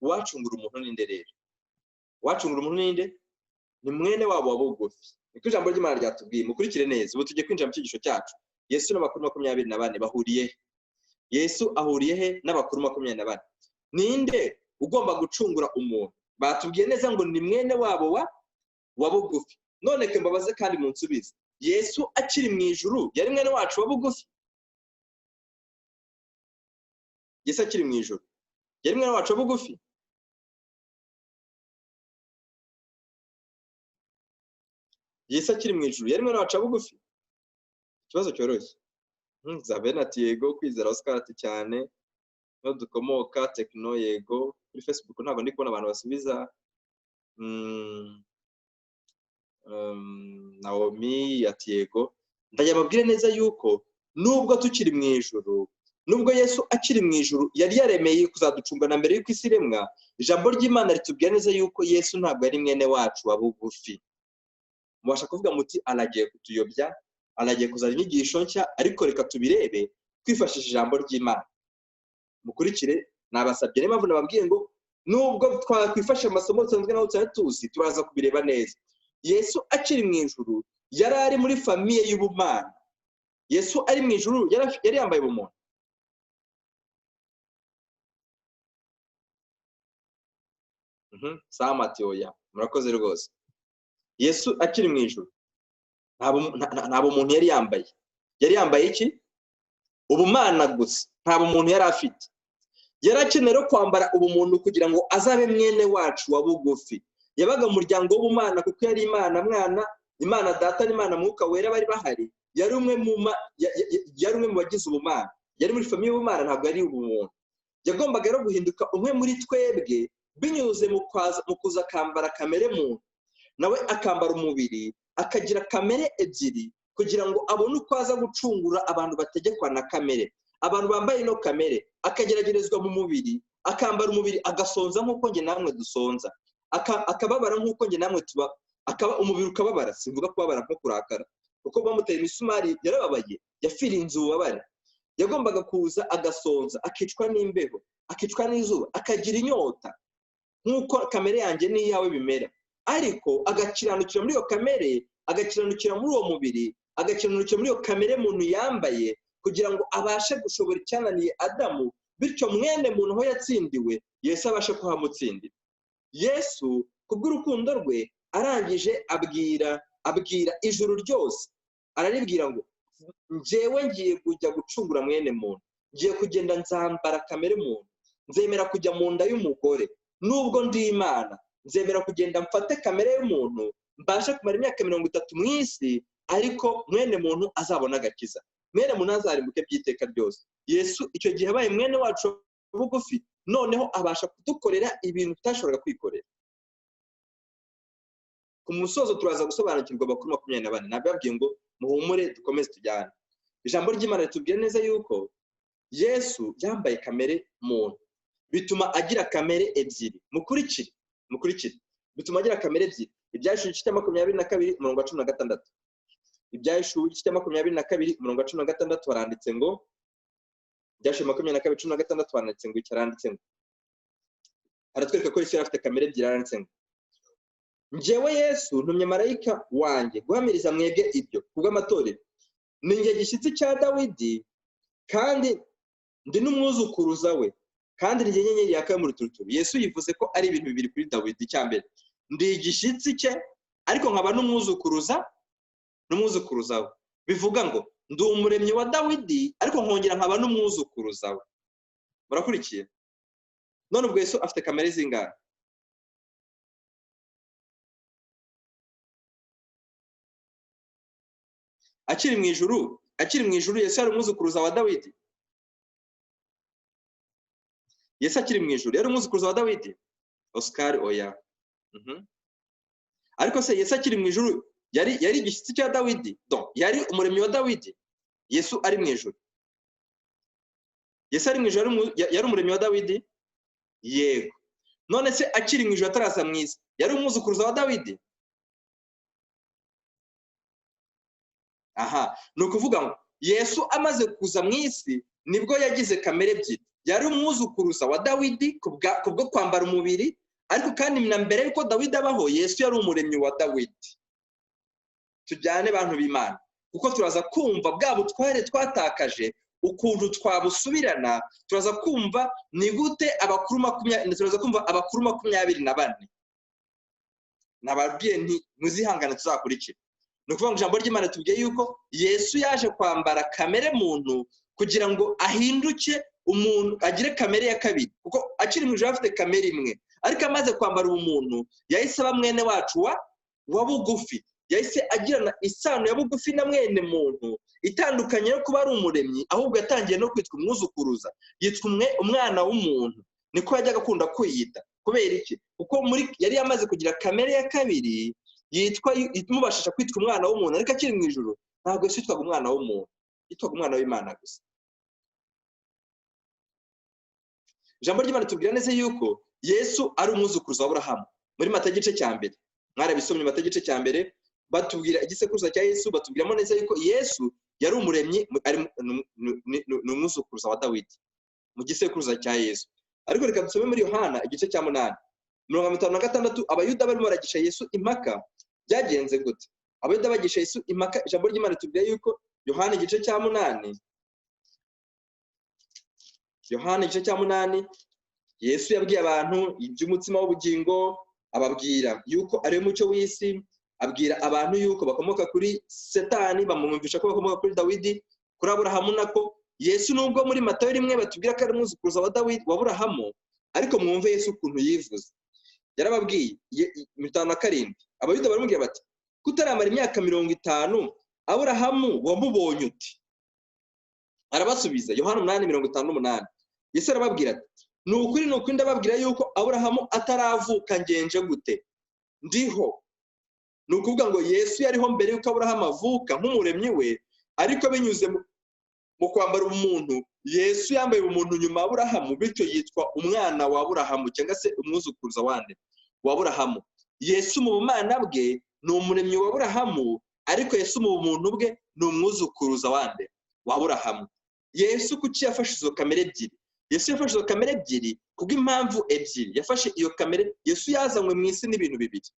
Wacungura umuntu ninde rero? Wacungura umuntu ninde? Ni mwene wabo wa bugufi. Niko ijambo ry'Imana ryatubwiye. Mukurikire neza. Ubu tugiye kwinjira mu cyigisho cyacu. Yesu n'abakuru 24 bahuriye he? Yesu ahuriye he n'abakuru 24? Ninde ugomba gucungura umuntu? Batubwiye neza ngo ni mwene wabo wa bugufi. None ke mbabaze kandi munsubize. Yesu akiri mu ijuru yari mwene wacu wa bugufi? Yesu akiri mu ijuru yari mwene wacu wa bugufi? Yesu akiri mu ijuru yari mwene wacu wa bugufi? Ikibazo cyoroshye. Zabena ati yego, Kwizera Oscar ati cyane, no dukomoka Tekno yego. Kuri Facebook ntabwo ndi kubona abantu basubiza. Naomi ati yego. Ndajya babwire neza yuko nubwo tukiri mu ijuru, nubwo Yesu akiri mu ijuru yari yaremeye kuzaducunga na mbere y'uko isi iremwa, ijambo ry'Imana ritubwira neza yuko Yesu ntabwo ari mwene wacu wa bugufi. Mubasha kuvuga muti aragiye kutuyobya, aragiye kuzana inyigisho nshya, ariko reka tubirebe twifashishije ijambo ry'Imana. Mukurikire, nabasabye niyo mpamvu nababwiye ngo nubwo twakwifasha amasomo dusanzwe naho tuzi, turaza kubireba neza. Yesu akiri mu ijuru yari ari muri famiye y'ubumana. Yesu ari mu ijuru yari yambaye ubumuntu. Sama ati oya, murakoze rwose. Yesu akiri mu ijuru nta bumuntu yari yambaye. Yari yambaye iki? Ubumana gusa, nta bumuntu yari afite. Yari akeneye kwambara ubumuntu kugira ngo azabe mwene wacu wa bugufi. Yabaga mu muryango w'ubumana kuko yari Imana mwana, Imana data n'Imana mwuka wera bari bahari. Yari umwe mu bagize ubumana. Yari muri famiye y'ubumana, ntabwo yari ubumuntu. Yagombaga rero guhinduka umwe muri twebwe binyuze mu kuza akambara kamere muntu, nawe akambara umubiri, akagira kamere ebyiri kugira ngo abone uko aza gucungura abantu bategekwa na kamere. Abantu bambaye ino kamere akageragerezwa mu mubiri, akambara umubiri agasonza nk'uko nge namwe dusonza, akababara nk'uko nge namwe tuba, umubiri ukababara. Simvuga kubabara nko kurakara kuko bamuteye imisumari yarababaye, yafirinze ububabare. Yagombaga kuza agasonza, akicwa n'imbeho, akicwa n'izuba, akagira inyota nk'uko kamere yanjye n'iyawe bimera, ariko agakiranukira muri iyo kamere, agakiranukira muri uwo mubiri, agakiranukira muri iyo kamere muntu yambaye kugira ngo abashe gushobora icyananiye Adamu, bityo mwene muntu aho yatsindiwe Yesu abashe kuhamutsindira. Yesu kubw'urukundo rwe arangije abwira ijuru ryose, araribwira ngo njyewe ngiye kujya gucungura mwene muntu, ngiye kugenda nzambara kamere muntu, nzemera kujya mu nda y'umugore, nubwo ndi Imana nzemera kugenda mfate kamere y'umuntu, mbashe kumara imyaka 30 mu isi, ariko mwene muntu azabona agakiza. Mwene muntu azarimbuke by'iteka ryose. Yesu icyo gihe abaye mwene wacu bugufi, noneho abasha kudukorera ibintu tutashoboraga kwikorera. Ku musozo turaza gusobanukirwa abakuru 24. Nababwiye ngo muhumure dukomeze tujyane. Ijambo ry'Imana ritubwira neza yuko Yesu yambaye kamere muntu, bituma agira kamere ebyiri. Mukurikire bituma agira kamere ebyiri. Ibyahishuriwe igice cya 22 umurongo wa 16. Ibyahishuriwe igice cya 22 umurongo wa 16 haranditse ngo, ibyahishuriwe 22:16 haranditse ngo, icyaranditse ngo, aratwereka ko Yesu yari afite kamere ebyiri. Haranditse ngo, njyewe Yesu ntumye marayika wanjye guhamiriza mwebwe ibyo kubw'amatorero, ni njye gishyitsi cya Dawidi kandi ndi n'umwuzukuruza we, kandi njye nyenyeri yaka mu ruturuturu. Yesu yivuze ko ari ibintu bibiri kuri Dawidi. Cyambere, ndi igishyitsi cye ariko nkaba n'umwuzukuruza we. Bivuga ngo ndi umuremyi wa Dawidi ariko nkongera nkaba n'umwuzukuruza we. Murakurikiye? None ubwo Yesu afite kamere zingahe? Akiri mu ijuru Yesu yari umwuzukuruza wa Dawidi. Yesu akiri mu ijuru yari umwuzukuruza wa Dawidi. Oscar oya. Ariko se Yesu akiri mu ijuru yari igishyitsi cya Dawidi? Yari umuremyi wa Dawidi. Yesu ari mu ijuru. Yesu ari mu ijuru yari umuremyi wa Dawidi? Yego. None se akiri mu ijuru ataraza mu isi yari umwuzukuruza wa Dawidi? Aha, ni ukuvuga ngo Yesu amaze kuza mu isi nibwo yagize kamere ebyiri. Yari umwuzukuruza wa Dawidi kubwo kwambara umubiri, ariko kandi na mbere yuko Dawidi abaho Yesu yari umuremyi wa Dawidi. Tujyane bantu b'Imana, kuko turaza kumva bwa butware twatakaje ukuntu twabusubirana. Turaza kumva ni gute abakuru 24. Nababwiye nti muzihangana tuzakurikira. Ni ukuvuga ngo ijambo ry'Imana tubwiye yuko Yesu yaje kwambara kamere muntu kugira ngo ahinduke umuntu, agire kamere ya kabiri. Kuko akiri mu ijuru afite kamere imwe, ariko amaze kwambara umuntu yahise aba mwene wacu wa bugufi. Yahise agirana isano ya bugufi na mwene muntu, itandukanye no kuba ari umuremyi, ahubwo yatangiye no kwitwa umwuzukuruza. Yitwa umwana w'umuntu. Niko yajyaga akunda kwiyita. Kubera iki? Kuko yari yamaze kugira kamere ya kabiri, imubashisha kwitwa umwana w'umuntu. Ariko akiri mu ijuru ntabwo Yesu yitwaga umwana w'umuntu, yitwaga umwana w'Imana gusa. Ijambo ry'Imana tubwira neza yuko Yesu ari umwuzukuruza wa Aburahamu. Muri Matayo igice cya mbere, mwarabisomye Matayo igice cya mbere, batubwira igisekuruza cya Yesu, batubwiramo neza yuko Yesu yari umuremyi, ni umwuzukuruza wa Dawidi mu gisekuruza cya Yesu. Ariko reka dusome muri Yohana igice cya 8:56. Abayuda barimo baragisha Yesu impaka. Byagenze gute? Abayuda bagisha Yesu impaka, ijambo ry'Imana tubwira yuko Yohana igice cya 8, Yesu yabwiye abantu iby'umutsima w'ubugingo, ababwira yuko ari umucyo w'isi, abwira abantu yuko bakomoka kuri Satani, bamumvisha ko bakomoka kuri Dawidi, kuri Aburahamu. Nako Yesu nubwo muri Matayo 1 batubwira ko ari umwuzukuruza wa Dawidi, wa Aburahamu, ariko mwumve Yesu ukuntu yivuze. Yarababwiye 5:7. Abayuda baramubwira bati, kutaramara imyaka 50 Aburahamu wamubonye uti? Arabasubiza Yohana 8:58. Yesu arababwira ati, ni ukuri ndababwira yuko Aburahamu ataravuka ngenje gute ndiho. Ni ukuvuga ngo Yesu yariho mbere yuko Aburahamu avuka nk'umuremyi we, ariko binyuze mu kwambara umuntu. Yesu yambaye umuntu nyuma ya Aburahamu, bityo yitwa umwana wa Aburahamu cyangwa se umwuzukuruza wa Aburahamu. Yesu mu bumana bwe ni umuremyi wa Aburahamu, ariko Yesu mu bumuntu bwe ni umwuzukuruza wa Aburahamu. Yesu kuki yafashe izo kamere ebyiri? Yesu yafashe izo kamere ebyiri kubw'impamvu ebyiri. Yafashe iyo kamere. Yesu yazanywe mu isi n'ibintu bibiri.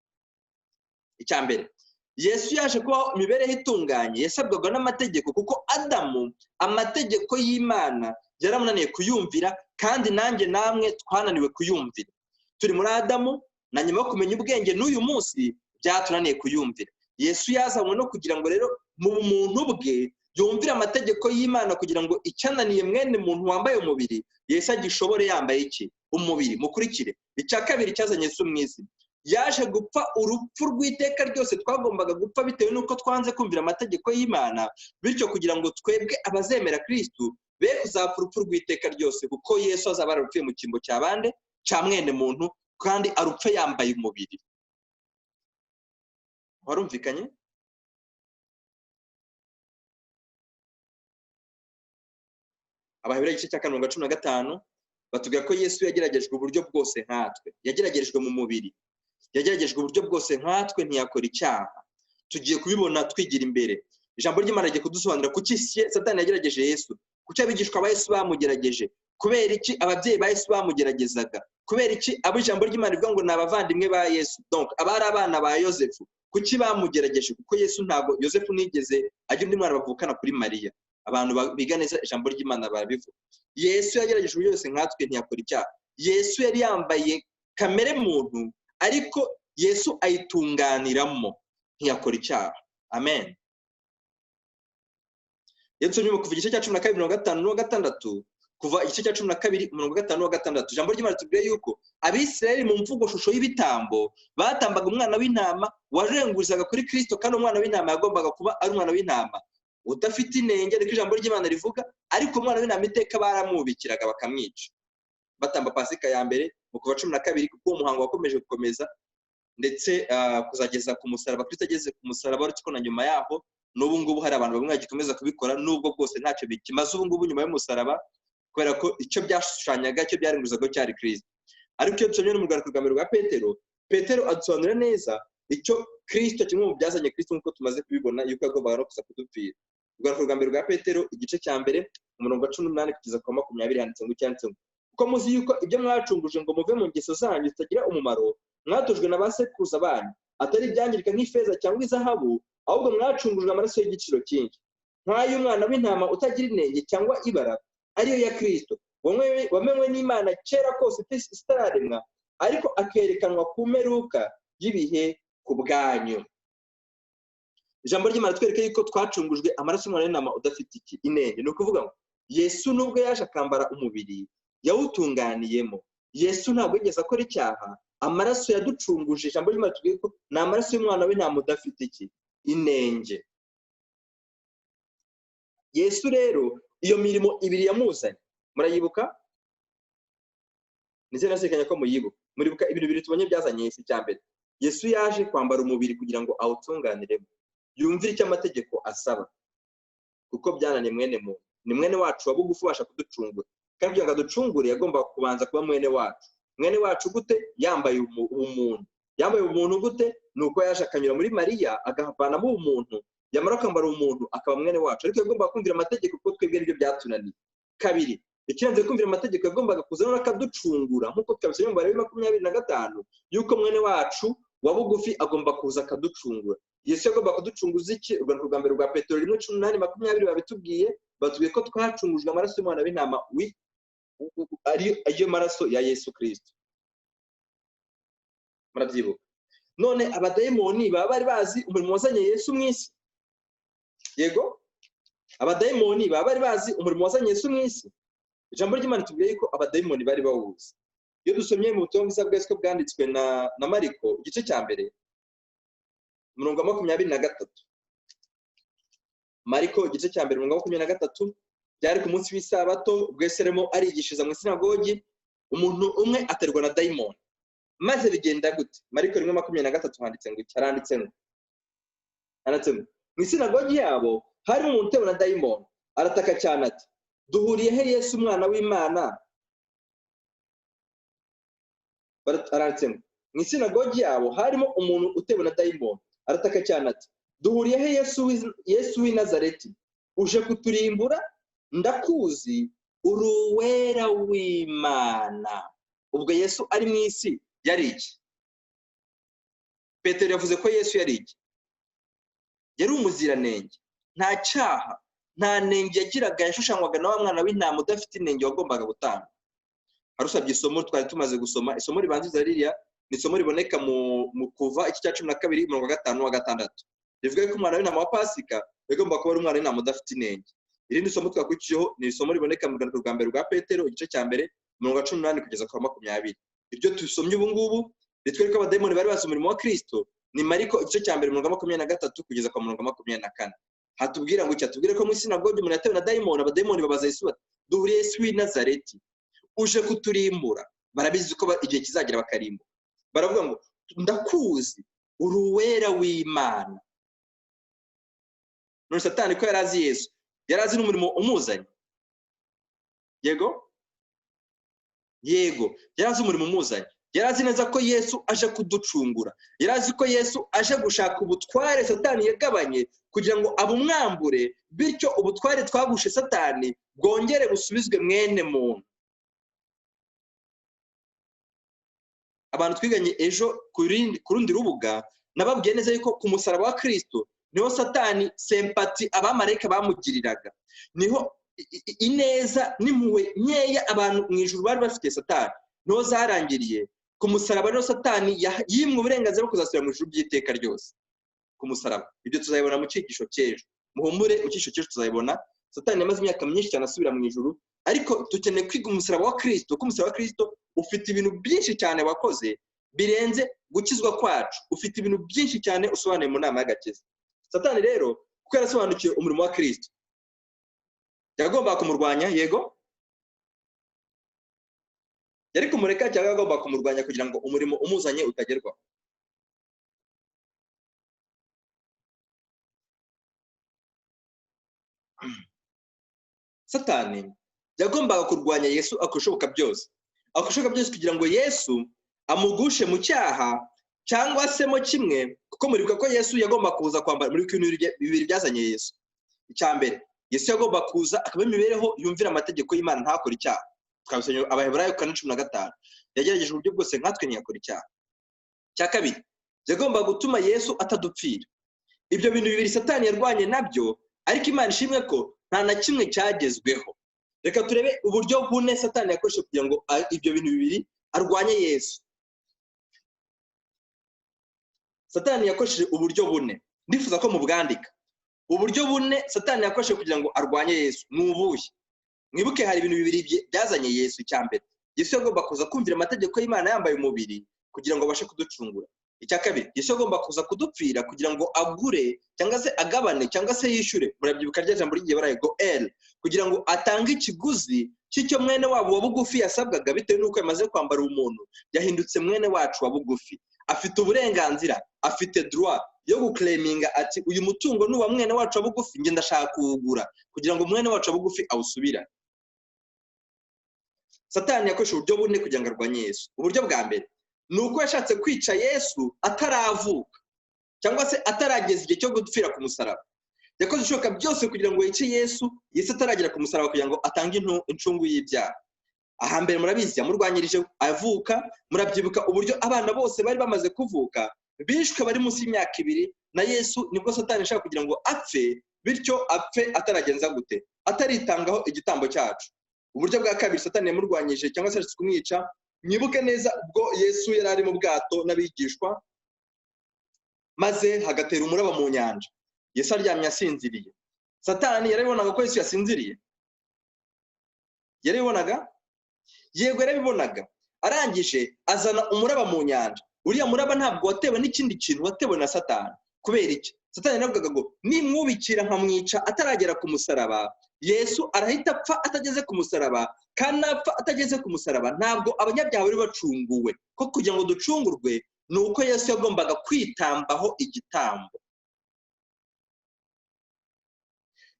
Icya mbere, Yesu yaje kubaho imibereho itunganye yasabwaga n'amategeko, kuko Adamu amategeko y'Imana yaramunaniye kuyumvira, kandi nanjye namwe twananiwe kuyumvira. Turi muri Adamu, na nyuma yo kumenya ubwenge n'uyu munsi byatunaniye kuyumvira. Yesu yazanywe no kugira ngo rero mu muntu bwe yumvire amategeko y'Imana, kugira ngo icyananiye mwene muntu wambaye umubiri Yesu agishobore yambaye iki? Umubiri. Mukurikire. Icya kabiri cyazanye Yesu mu isi, yaje gupfa urupfu rw'iteka ryose twagombaga gupfa bitewe n'uko twanze kumvira amategeko y'Imana, bityo kugira ngo twebwe abazemera Kristo be kuzapfa urupfu rw'iteka ryose, kuko Yesu azaba yarapfuye mu cyimbo cya bande, cya mwene muntu, kandi arupfe yambaye umubiri. Warumvikanye? Abaheburayo igice cya 15 batubwira ko Yesu yageragejwe uburyo bwose nkatwe, yageragejwe mu mubiri, yageragejwe uburyo bwose nkatwe, ntiyakora icyaha. Tugiye kubibona twigira imbere. Ijambo ry'Imana rigiye kudusobanura kuki Satani yagerageje Yesu, kuki abigishwa ba Yesu bamugerageje, kubera iki ababyeyi ba Yesu bamugeragezaga, kubera iki abo ijambo ry'Imana rivuga ngo ni abavandimwe ba Yesu, donc abari abana ba Yosefu, kuki bamugerageje? Kuko Yesu ntabwo, Yosefu nigeze ajya undi mwana bavukana kuri Mariya. Abantu biga neza ijambo ry'Imana barabivuga. Yesu yagerageje uburyo yose nkatwe, ntiyakora icyaha. Yesu yari yambaye kamere muntu, ariko Yesu ayitunganiramo, ntiyakora icyaha. Amen. Yesu nyuma kuva igice cya 12:55 kuva igice cya 12:55, ijambo ry'Imana tubwiye yuko Abisirayeli mu mvugo shusho y'ibitambo batambaga umwana w'intama warengurizaga kuri Kristo, kandi umwana w'intama yagombaga kuba ari umwana w'intama udafite inenge, ariko ijambo ry'Imana rivuga, ariko umwana w'intama iteka baramwubikiraga bakamwica. Batamba Pasika ya mbere mu kuva 12, kuko umuhango wakomeje gukomeza ndetse kuzageza ku musaraba. Kristo ageze ku musaraba, ariko na nyuma yaho n'ubu ngubu hari abantu bamwe bagikomeza kubikora, nubwo bwose ntacyo bikimaze ubu ngubu nyuma y'umusaraba, kubera ko icyo byashushanyaga, icyo byarenguzaga cyari Kristo. Ariko iyo dusomye mu rwandiko rwa mbere rwa Petero adusobanurira neza icyo Kristo, kimwe mu byazanye Kristo, nk'uko tumaze kubibona yuko yagombaga no kuza kudupfira. Urwandiko rwa mbere rwa Petero igice cya mbere umurongo wa 18 kugeza ku 20 handitse ngo kuko muzi yuko ibyo mwacunguje ngo muve mu ngeso zanyu zitagira umumaro mwatojwe na ba sekuruza banyu, atari ibyangirika nk'ifeza cyangwa izahabu, ahubwo mwacungujwe amaraso y'igiciro cyinshi, nk'ay'umwana w'intama utagira inenge cyangwa ibara, ariyo ya Kristo, wamenywe n'Imana kera kose itararemwa, ariko akerekanwa ku mperuka y'ibihe ku bwanyu. Ijambo ry'Imana twereke yuko twacungujwe amaraso y'umwana w'intama udafite inenge. Ni ukuvuga ngo Yesu nubwo yaje akambara umubiri, yawutunganiyemo. Yesu ntabwo yigeze akora icyaha, amaraso yaducunguje. Ijambo ry'Imana tubwiye ko ni amaraso y'umwana w'intama udafite inenge. Yesu rero iyo mirimo ibiri yamuzanye, murayibuka? Nize nasekanya ko muyibuka. Muribuka ibintu bibiri tubonye byazanye Yesu. Cya mbere, Yesu yaje kwambara umubiri kugira ngo awutunganiremo, yumvire icyo amategeko asaba, kuko byananiye mwene muntu. Ni mwene wacu wa bugufi ubasha kuducungura, kandi kugira ngo aducungure yagomba kubanza kuba mwene wacu. Mwene wacu gute? Yambaye umuntu. Yambaye umuntu gute? Nuko yaje akanyura muri Mariya agahavanamo umuntu, yamara kwambara umuntu akaba mwene wacu. Ariko yagomba kumvira amategeko, kuko twebwe nibyo byatunaniye. Kabiri, ikirenze kumvira amategeko, yagombaga kuza akaducungura, nk'uko twabisomye mu Balewi 25 yuko mwene wacu wa bugufi agomba kuza akaducungura. Yesu yagomba kuducunguza iki? Urwandiko rwa mbere rwa Petero 1:18-20 babitubwiye, batubwiye ko twacungujwe amaraso y'umwana w'intama, ariyo maraso ya Yesu Kristo. Murabyibuka? None abadayimoni baba bari bazi umurimo wazanye Yesu mu isi? Yego, abadayimoni baba bari bazi umurimo wazanye Yesu mu isi? Ijambo ry'Imana tubwiye ko abadayimoni bari bawuzi. Iyo dusomye mu butumwa bwiza bwa Yesu bwanditswe na Mariko igice cya mbere umurongo wa 23, Mariko igice cya mbere umurongo wa 23, byari ku munsi w'isabato, ubwo Yesu arimo arigishiriza mu isinagogi, umuntu umwe aterwa na dayimoni. Maze bigenda gute? Mariko 1:23 handitse ngo cyaranditse ngo mu isinagogi yabo hari umuntu utewe na dayimoni, arataka cyane ati, duhuriye he Yesu umwana w'Imana? Aranditse ngo mu isinagogi yabo harimo umuntu utewe na dayimoni, arataka cyane ati, duhuriye he Yesu w'i Nazareti? Uje kuturimbura? Ndakuzi, uri uwera w'Imana. Ubwo Yesu ari mu isi yari iki? Petero yavuze ko Yesu yari iki? Yari umuziranenge, nta cyaha, nta nenge yagiraga, yashushanywaga na wa mwana w'intama udafite inenge wagombaga gutanga. Harusabye isomo twari tumaze gusoma, isomo ribanziza ririya ni isomo riboneka mu kuva iki cya 12 umurongo wa 5-6, rivuga ko umwana w'intama wa Pasika yagomba kuba ari umwana w'intama udafite inenge. Irindi somo twakurikijeho ni isomo riboneka mu rwandiko rwa mbere rwa Petero igice cya mbere umurongo wa 18 kugeza ku 20. Iryo tusomye ubu ngubu ritwereka abadayimoni bari bazi umurimo wa Kristo, ni Mariko igice cya mbere umurongo wa 23 kugeza ku murongo wa 24. Hatubwira ngo cyatubwire ko mu isinagogi umuntu yatewe na dayimoni, abadayimoni babaza Yesu bati, duhura Yesu w'i Nazareti uje kuturimbura. Barabizi ko igihe kizagira bakarimbuka. Baravuga ngo ndakuzi uri uwera w'Imana. None Satani ko yarazi Yesu, yarazi n'umurimo umuzanye. Yego yarazi umurimo umuzanye. Yarazi neza ko Yesu aje kuducungura. Yarazi ko Yesu aje gushaka ubutware Satani yagabanye kugira ngo abumwambure, bityo ubutware twagushe Satani bwongere busubizwe mwene muntu. Abantu twiganye ejo ku rundi rubuga nababwiye neza yuko ku musaraba wa Kristo niho Satani sympathy abamarayika bamugiriraga, niho ineza n'impuhwe nkeya abantu mu ijuru bari bafite Satani niho zarangiriye. Ku musaraba niho Satani yimwe uburenganzira bwo kuzasubira mu ijuru by'iteka ryose. Ku musaraba ibyo tuzayibona mu cyigisho cy'ejo. Muhumure mu cyigisho cy'ejo tuzayibona. Satani yamaze imyaka myinshi cyane asubira mu ijuru, ariko dukeneye kwiga umusaraba wa Kristo. Ku musaraba wa Kristo ufite ibintu byinshi cyane wakoze birenze gukizwa kwacu. Ufite ibintu byinshi cyane usobanuye mu nama y'agakiza. Satani rero kuko yarasobanukiwe umurimo wa Kristo, yagombaga kumurwanya. Yego yari kumureka cyangwa yagombaga kumurwanya kugira ngo umurimo umuzanye utagerwaho. Satani yagombaga kurwanya Yesu akoshoboka byose kugira ngo Yesu amugushe mu cyaha cyangwa se mo kimwe, kuko muribuka ko Yesu yagomba kuza kwambara muri bibiri byazanye Yesu. Icyambere, Yesu yagomba kuza akaba imibereho yumvira amategeko y'Imana ntakora icyaha. Twabisomye Abaheburayo 4:15. Yagerageje uburyo bwose nkatwe ntiyakora icyaha. Cya kabiri, yagomba gutuma Yesu atadupfira. Ibyo bintu bibiri Satani yarwanye nabyo, ariko Imana ishimwe ko nta na kimwe cyagezweho. Reka turebe uburyo bune Satani yakoresheje kugira ngo ibyo bintu bibiri arwanye Yesu. Satani yakoresheje uburyo bune, ndifuza ko mubwandika. Uburyo bune Satani yakoresheje kugira ngo arwanye Yesu ni ubuhe? Mwibuke hari ibintu bibiri byazanye Yesu. Icyambere, Yesu yagomba kuza kumvira amategeko y'Imana yambaye umubiri kugira ngo abashe kuducungura. Icya kabiri, Yesu yagomba kuza kudupfira kugira ngo agure cyangwa se agabane cyangwa se yishyure. Murabyibuka rya jambo ry'igihe baraye goel, kugira ngo atange ikiguzi cy'icyo mwene wabo wa bugufi yasabwaga bitewe n'uko yamaze kwambara umuntu. Yahindutse mwene wacu wa bugufi, afite uburenganzira, afite droit yo guclaiminga ati uyu mutungo n'uwa mwene wacu wa bugufi nge ndashaka kuwugura kugira ngo mwene wacu wa bugufi awusubira. Satani yakoresha uburyo bune kugira ngo arwanye Yesu. Uburyo bwa mbere ni uko yashatse kwica Yesu ataravuka cyangwa se atarageza igihe cyo gupfira ku musaraba. Yakoze ishoboka byose kugira ngo yice Yesu ataragera ku musaraba kugira ngo atange incungu y'ibyaha. Ahambere murabizi yamurwanyirije avuka. Murabyibuka uburyo abana bose bari bamaze kuvuka bishwe bari munsi y'imyaka 2, na Yesu nibwo Satani ashaka kugira ngo apfe, bityo apfe ataragenza gute, ataritangaho igitambo cyacu. Uburyo bwa kabiri Satani yamurwanyije cyangwa se ashatse kumwica, mwibuke neza ubwo Yesu yari ari mu bwato n'abigishwa maze hagatera umuraba mu nyanja. Yesu aryamye asinziriye. Satani yarabibonaga ko Yesu yasinziriye? Yarabibonaga? Yego yarabibonaga. Arangije azana umuraba mu nyanja. Uriya muraba ntabwo watewe n'ikindi kintu, watewe na Satani. Kubera iki? Satani yaravugaga ngo nimwubikira nkamwica ataragera ku musaraba, Yesu arahita apfa atageze ku musaraba, kandi apfa atageze ku musaraba ntabwo abanyabyaha bari bacunguwe. Ko kugira ngo ducungurwe ni uko Yesu yagombaga kwitambaho igitambo.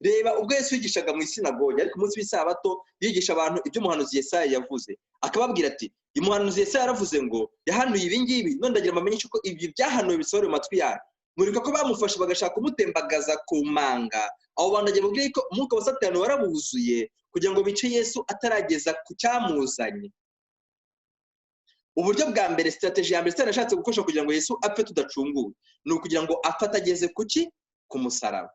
Reba ubwo Yesu yigishaga mu isinagogi, ariko umunsi w'isabato yigisha abantu ibyo umuhanuzi Yesaya yavuze, akababwira ati umuhanuzi Yesaya yaravuze ngo yahanuye ibi ngibi, none ndagira bamenyeshe ko ibi byahanuwe bisohora mu matwi yanyu. Murika ko bamufashe bagashaka kumutembagaza ku manga. Abo bantu bagiye babwira ko umwuka wa Satani warabuzuye kugira ngo bice Yesu atarageza ku cyamuzanye. Uburyo bwa mbere, strategy ya mbere Satani ashatse gukoresha kugira ngo Yesu apfe tudacunguwe ni ukugira ngo apfe atageze kuki? Ku musaraba.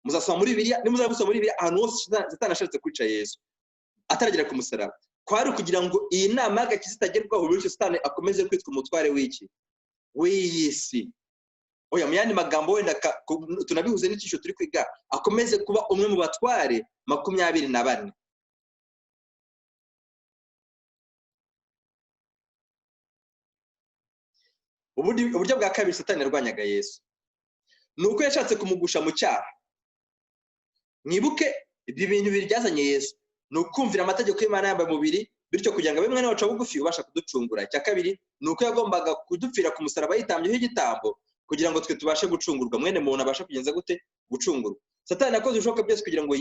Muzasoma muri Bibiliya, nimuzabusoma muri Bibiliya ahantu hose Satani ashatse kwica Yesu ataragera ku musaraba, kwari kugira ngo iyi nama y'agakiza itagerwaho, bityo Satani akomeze kwitwa umutware w'iki? W'iyi si. Oya, mu yandi magambo wenda tunabihuze n'icyisho turi kwiga, akomeze kuba umwe mu batware 24. Uburyo bwa kabiri Satani yarwanyaga Yesu ni uko yashatse kumugusha mu cyaha. Mwibuke ibyo bintu bibiri byazanye Yesu ni ukumvira amategeko y'Imana yambaye umubiri, bityo kugira ngo abe mwene wacu bugufi ubasha kuducungura. Icya kabiri ni uko yagombaga kudupfira ku musaraba yitambyeho igitambo kugira ngo twe tubashe gucungurwa, mwene muntu abashe kugenza gute gucungurwa. Satani yakoze ibishoboka byose kugira ngo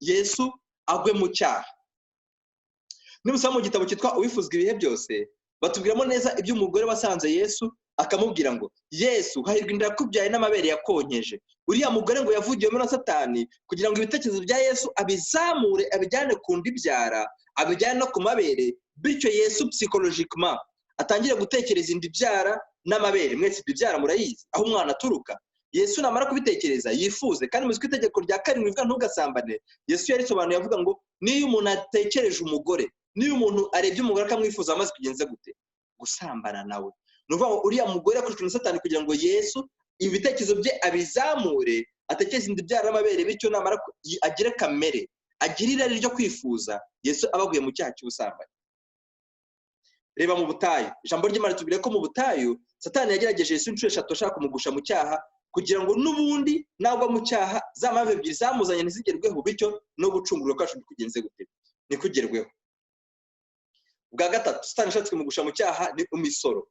Yesu agwe mu cyaha. Nimusoma mu gitabo cyitwa Uwifuzwa ibihe byose, batubwiramo neza ibyo umugore wasanze Yesu akamubwira ngo Yesu hahirwa inda yakubyaye n'amabere yakonkeje. Uriya mugore ngo yavugiwemo na Satani kugira ngo ibitekerezo bya Yesu abizamure, abijyane ku nda ibyara, abijyane no ku mabere, bityo Yesu psychologiquement atangire gutekereza inda ibyara n'amabere. Mwese ibyara murayizi aho umwana aturuka. Yesu namara kubitekereza yifuze, kandi muzi ko itegeko rya 7 rivuga ntugasambane. Yesu yarisobanuye avuga ngo niyo umuntu atekereje umugore, niyo umuntu arebye umugore akamwifuza, amaze kugenza gute gusambana nawe. Nuvuga ngo uriya mugore yakoreshejwe na Satani kugira ngo Yesu ibitekerezo bye abizamure, atekereza inda ibyara n'amabere, bityo namara agire kamere, agire irari ryo kwifuza, Yesu abaguye mu cyaha cy'ubusambanyi. Reba mu butayu, ijambo ry'Imana tubwire ko mu butayu Satani yagerageje Yesu inshuro 3 ashaka kumugusha mu cyaha, kugira ngo n'ubundi nagwa mu cyaha za mpamvu ebyiri zamuzanye ntizigerweho, bityo no gucungurwa kwacu kugenze gute nikugerweho. Bwa gatatu Satani ashatse kumugusha mu cyaha ni imisoro.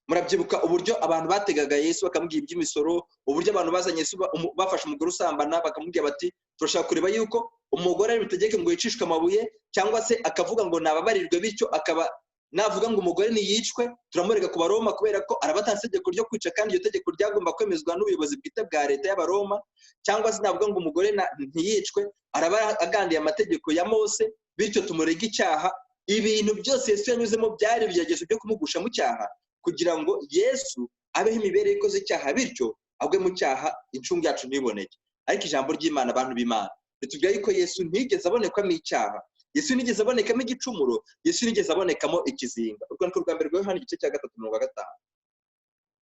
Murabyibuka uburyo abantu bategaga Yesu bakamubwira iby'imisoro, uburyo abantu bazanye Yesu bafashe umugore usambana bakamubwira bati turashaka kureba yuko umugore ari butegeke ngo yicishwe amabuye, cyangwa se akavuga ngo nababarirwe, bityo akaba navuga ngo umugore niyicwe turamurega ku Baroma kubera ko arabatanze itegeko ryo kwica, kandi iryo tegeko ryagomba kwemezwa n'ubuyobozi bwite bwa leta y'Abaroma. Cyangwa se navuga ngo umugore ntiyicwe araba agandiye amategeko ya Mose, bityo tumurega icyaha. Ibintu byose Yesu yanyuzemo byari ibigeragezo byo kumugusha mu cyaha, kugira ngo Yesu abeho imibereho ikoze icyaha, bityo agwe mu cyaha incungu yacu ntiboneke. Ariko ijambo ry'Imana, abantu b'Imana, ritubwira yuko Yesu ntigeze abonekamo icyaha, Yesu nigeze abonekamo igicumuro, Yesu nigeze abonekamo ikizinga. Urwandiko rwa mbere rwa Yohana igice cya 3:5.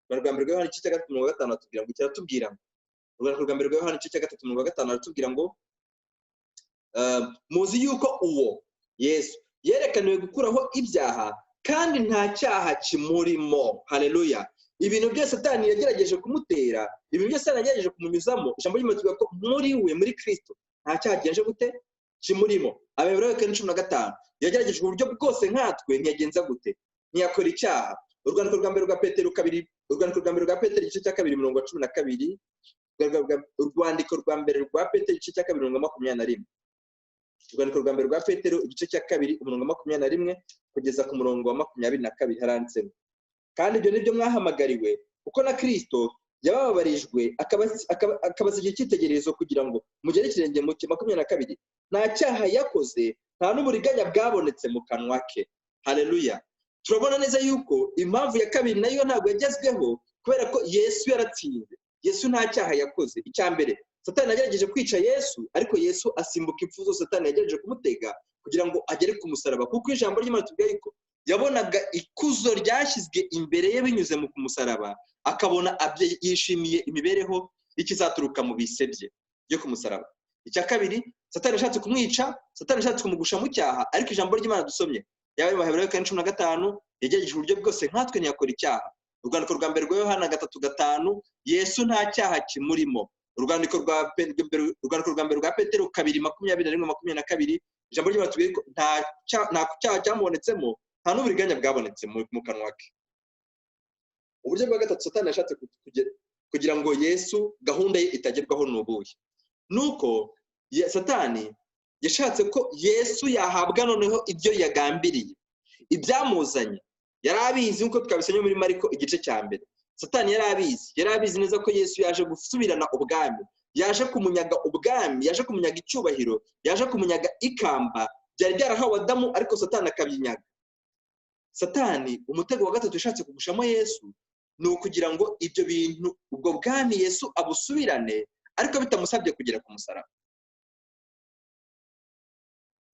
Urwandiko rwa mbere rwa Yohana igice cya 3:5 atubwira ngo kiratubwira ngo urwandiko rwa mbere rwa Yohana igice cya 3:5 aratubwira ngo muzi yuko uwo Yesu yerekaniwe gukuraho ibyaha kandi nta cyaha kimurimo. Haleluya. Ibintu byose Satani yagerageje kumutera, ibintu byose Satani yagerageje kumunyuzamo, ijambo ry'Imana rivuga ko muri we, muri Kristo, nta cyaha genje gute kimurimo. Abaheburayo 15 yagerageje uburyo bwose nkatwe, ntiyagenza gute ntiyakora icyaha. Urwandiko rwa mbere rwa Petero 2, urwandiko rwa mbere rwa Petero igice cya 2:12, urwandiko rwa mbere rwa Petero igice cya 2:21, urwandiko rwa mbere rwa Petero igice cya 2:21 kugeza ku murongo wa 22 haranditsemo, kandi ibyo nibyo mwahamagariwe kuko na Kristo yabababarijwe akabasigira icyitegererezo kugira ngo mugere ikirenge mu 22. Nta cyaha yakoze, nta n'uburiganya bwabonetse mu kanwa ke. Haleluya. Turabona neza yuko impamvu ya kabiri nayo ntabwo yagezweho, kubera ko Yesu yaratsinze. Yesu nta cyaha yakoze. Icya mbere, Satani yagerageje kwica Yesu, ariko Yesu asimbuka impfu zose Satani yagerageje kumutega kugira ngo agere ku musaraba, kuko ijambo ry'Imana tubwira yuko yabonaga ikuzo ryashyizwe imbere ye binyuze mu kumusaraba, akabona yishimiye imibereho y'ikizaturuka mu bise bye byo kumusaraba. Icya kabiri, Satani ashatse kumwica, Satani ashatse kumugusha mu cyaha, ariko ijambo ry'Imana dusomye yabaye mu Baheburayo 15 yagerageje uburyo bwose nkatwe ntiyakora icyaha. Urwandiko rwa mbere rwa Yohana 3:5, Yesu nta cyaha kimurimo. Urwandiko rwa mbere rwa Petero 2:21-22, ijambo ry'Imana tubwira ko nta cyaha cyamubonetsemo, nta n'uburiganya bwabonetse mu kanwa ke. Uburyo bwa gatatu Satani yashatse kugira ngo Yesu gahunda ye itagerwaho n'ubuye, nuko Satani yashatse ko Yesu yahabwa noneho ibyo yagambiriye, ibyamuzanye. Yari abizi nk'uko twabisomye muri Mariko igice cya mbere. Satani yari abizi neza ko Yesu yaje gusubirana ubwami, yaje kumunyaga ubwami, yaje kumunyaga icyubahiro, yaje kumunyaga ikamba byari byarahawe Adamu, ariko Satani akabyinyaga. Satani umutego wa gatatu yashatse kugushamo Yesu ni ukugira ngo ibyo bintu, ubwo bwami Yesu abusubirane, ariko bitamusabye kugera ku musaraba.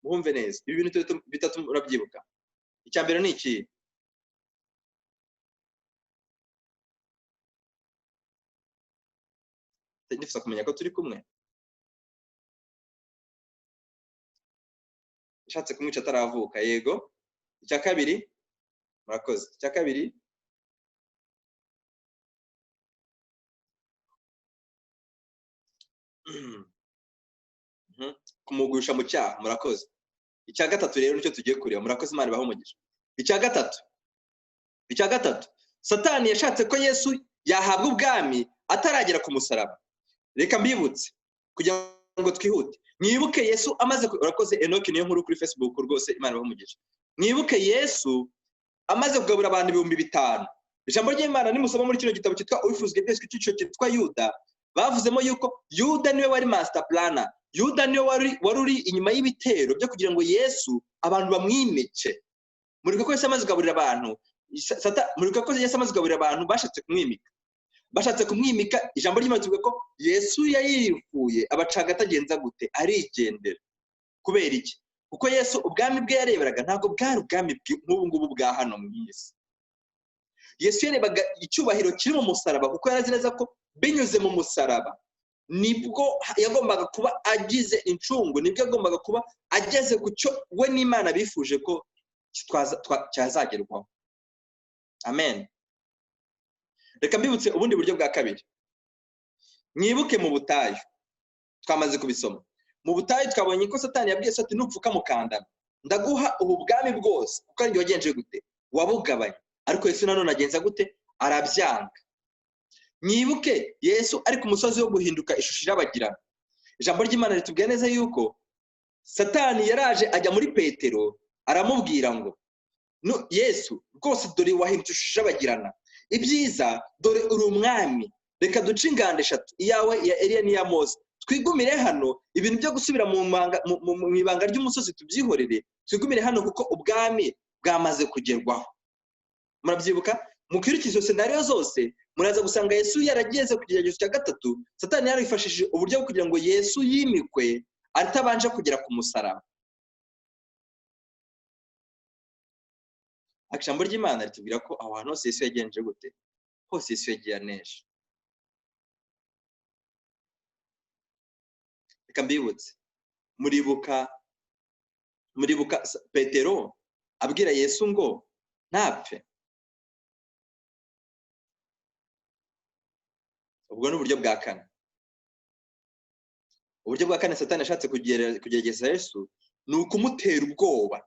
Mwumve neza, ibi bintu bitatu murabyibuka. Icya mbere ni iki? Ndifuza kumenya ko turi kumwe. Yashatse kumwica ataravuka, yego. Icya kabiri, murakoze. Icya kabiri, kumugusha mu cyaha. Murakoze. Icya gatatu rero nicyo tugiye kureba. Murakoze, Imana ibahe umugisha. Icya gatatu Satani yashatse ko Yesu yahabwa ubwami ataragera ku musaraba. Reka mbibutse kugira ngo twihute. Mwibuke Yesu amaze urakoze Enoki niyo nkuru kuri Facebook rwose, Imana ibahe umugisha. Mwibuke Yesu amaze kugabura abantu 5,000. Ijambo ry'Imana nimusoma muri kino gitabo cyitwa Ubifuzwe byose cy'icyiciro cyitwa Yuda, bavuzemo yuko Yuda niwe wari master planner. Yuda niwe wari uri inyuma y'ibitero byo kugira ngo Yesu abantu bamwimike. Murika ko Yesu amaze kugaburira abantu, murika ko Yesu amaze kugaburira abantu bashatse kumwimika. Ijambo ry'Imana tuvuga ko Yesu yayifuye abacaga atagenza gute, arigendera. Kubera iki? Kuko Yesu ubwami bwe yareberaga ntabwo bwari ubwami nk'ubu ngubu bwa hano mu isi. Yesu yarebaga icyubahiro kiri mu musaraba, kuko yarazi neza ko binyuze mu musaraba nibwo yagombaga kuba agize incungu, nibwo yagombaga kuba ageze ku cyo we n'Imana bifuje ko cyazagerwaho. Amen. Reka mbibutse ubundi buryo bwa kabiri. Mwibuke mu butayu, twamaze kubisoma. Mu butayu twabonye ko Satani yabwiye Yesu ati nupfuka mukandana ndaguha ubu bwami bwose, kuko ari wagenje gute, wabugabanye. Ariko Yesu nanone agenza gute, arabyanga. Mwibuke Yesu ari ku musozi wo guhinduka ishusho irabagirana. Ijambo ry'Imana ritubwiye neza yuko Satani yaraje ajya muri Petero aramubwira ngo Yesu rwose dore wahindutse ishusho irabagirana, ibyiza dore uri umwami, reka duce inganda 3, iyawe ya Eliya n'iya Mose, twigumire hano, ibintu byo gusubira mu ibanga ry'umusozi tubyihorere, twigumire hano kuko ubwami bwamaze kugerwaho. Murabyibuka? Mukirikizo scenario zose muraza gusanga Yesu yarageze ku kigeragezo cya gatatu. Satani yarifashishije uburyo bwo kugira ngo Yesu yimikwe atabanje kugera ku musaraba. Ijambo ry'Imana ritubwira ko aho hantu hose Yesu yagenje gute, hose Yesu yagiye anesha. Reka mbibutse, muribuka Petero abwira Yesu ngo ntapfe. Ubwo ni uburyo bwa kane. Uburyo bwa kane Satani yashatse kugerageza Yesu ni ukumutera ubwoba,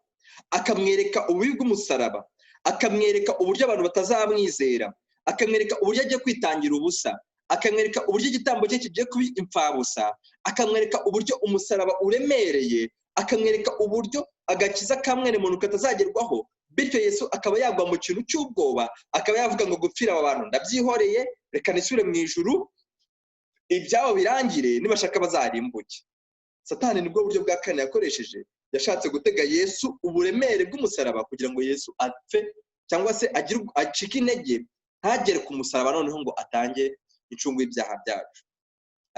akamwereka ububi bw'umusaraba, akamwereka uburyo abantu batazamwizera, akamwereka uburyo agiye kwitangira ubusa, akamwereka uburyo igitambo cye kigiye kuba imfabusa, akamwereka uburyo umusaraba uremereye, akamwereka uburyo agakiza kamwe muntu katazagerwaho. Bityo Yesu akaba yagwa mu kintu cy'ubwoba, akaba yavuga ngo gupfira aba bantu ndabyihoreye, reka nisubire mu ijuru, ibyabo birangire, nibashaka bazarimbuke. Satani nibwo buryo bwa kane yakoresheje, yashatse gutega Yesu uburemere bw'umusaraba kugira ngo Yesu apfe cyangwa se acike intege, ntagere ku musaraba noneho ngo atange incungu y'ibyaha byacu.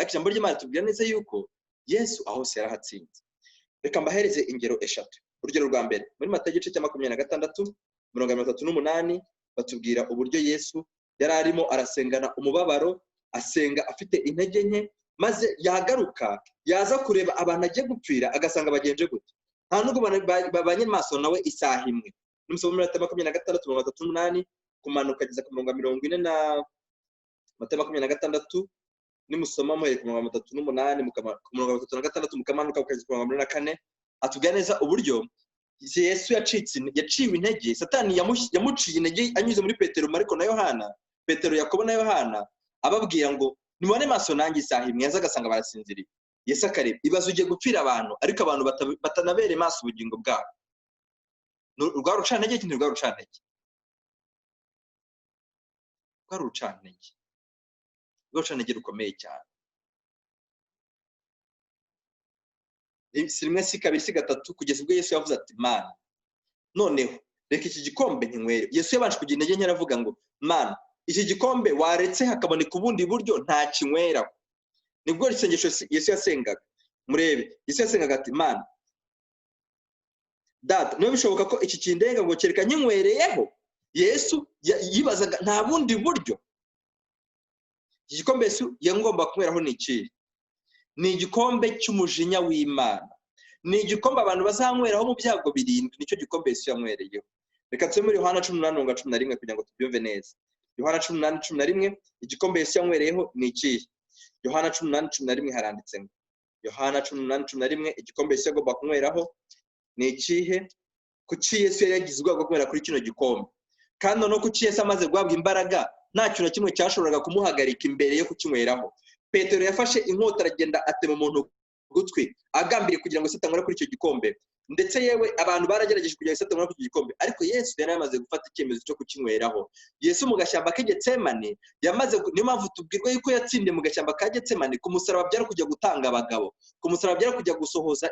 Ariko ijambo ry'Imana tubwira neza yuko Yesu ahose yarahatsinze. Reka mbahereze ingero 3. Urugero rwa mbere muri Matayo igice cya 26:38 batubwira uburyo Yesu yari arimo arasengana umubabaro, asenga afite intege nke, maze yagaruka yaza kureba abantu agiye gupfira agasanga bagenje gute. Nta nubwo babanye maso nawe isaha imwe. Nimusoma muri Matayo 26:38 kumanuka kugeza ku 40 na Matayo 26 nimusoma mu 38 ku 36 mukamanuka kugeza ku 44 atubwira neza uburyo Yesu yaciwe intege. Satani yamuciye intege anyuze muri Petero, Mariko na Yohana, Petero, Yakobo na Yohana, ababwira ngo nimubone maso nanjye isaha imwe, yaza agasanga barasinziriye. Yesu akareba ibazo ugiye gupfira abantu, ariko abantu batanabere maso ubugingo bwabo. Rwa rucantege kintu rwa rucantege rukomeye cyane. Si rimwe si kabiri si gatatu kugeza ubwo Yesu yavuze ati Mana noneho reka iki gikombe nkinywere. Yesu yabanje kugira intege nke aravuga ngo Mana iki gikombe waretse hakaboneka ubundi buryo nta kinywera. Nibwo isengesho Yesu yasengaga. Murebe Yesu yasengaga ati Mana Data niba bishoboka ko iki kindenga ngo kereka nkinywereyeho. Yesu yibazaga nta bundi buryo. Iki gikombe Yesu yangomba kunyweraho ni iki? Ni igikombe cy'umujinya w'Imana. Ni igikombe abantu bazanyweraho mu byago 7. Nicyo gikombe Yesu yanywereyeho. Reka tuse muri Yohana 18:11 kugira ngo tubyumve neza. Yohana 18:11 igikombe Yesu yanywereyeho ni iki? Yohana 18:11 haranditse ngo Yohana 18:11 igikombe Yesu agomba kunyweraho ni ikihe? Kuki Yesu yari yagize ubwoba bwo kunywera kuri kino gikombe, kandi no kuki Yesu amaze guhabwa imbaraga nta kintu na kimwe cyashoboraga kumuhagarika imbere yo kukinyweraho. Petero yafashe inkota aragenda atema umuntu gutwi agambiriye kugira ngo Yesu atanywera kuri icyo gikombe, ndetse yewe abantu baragerageje kugira ngo Yesu atanywera kuri icyo gikombe, ariko Yesu yari yamaze gufata icyemezo cyo kukinyweraho. Yesu mu gashyamba ka Getsemane niyo mpamvu tubwirwa yuko yatsindiye mu gashyamba ka Getsemane. Ku musaraba byari kujya gutanga abagabo, ku musaraba byari kujya gusohoza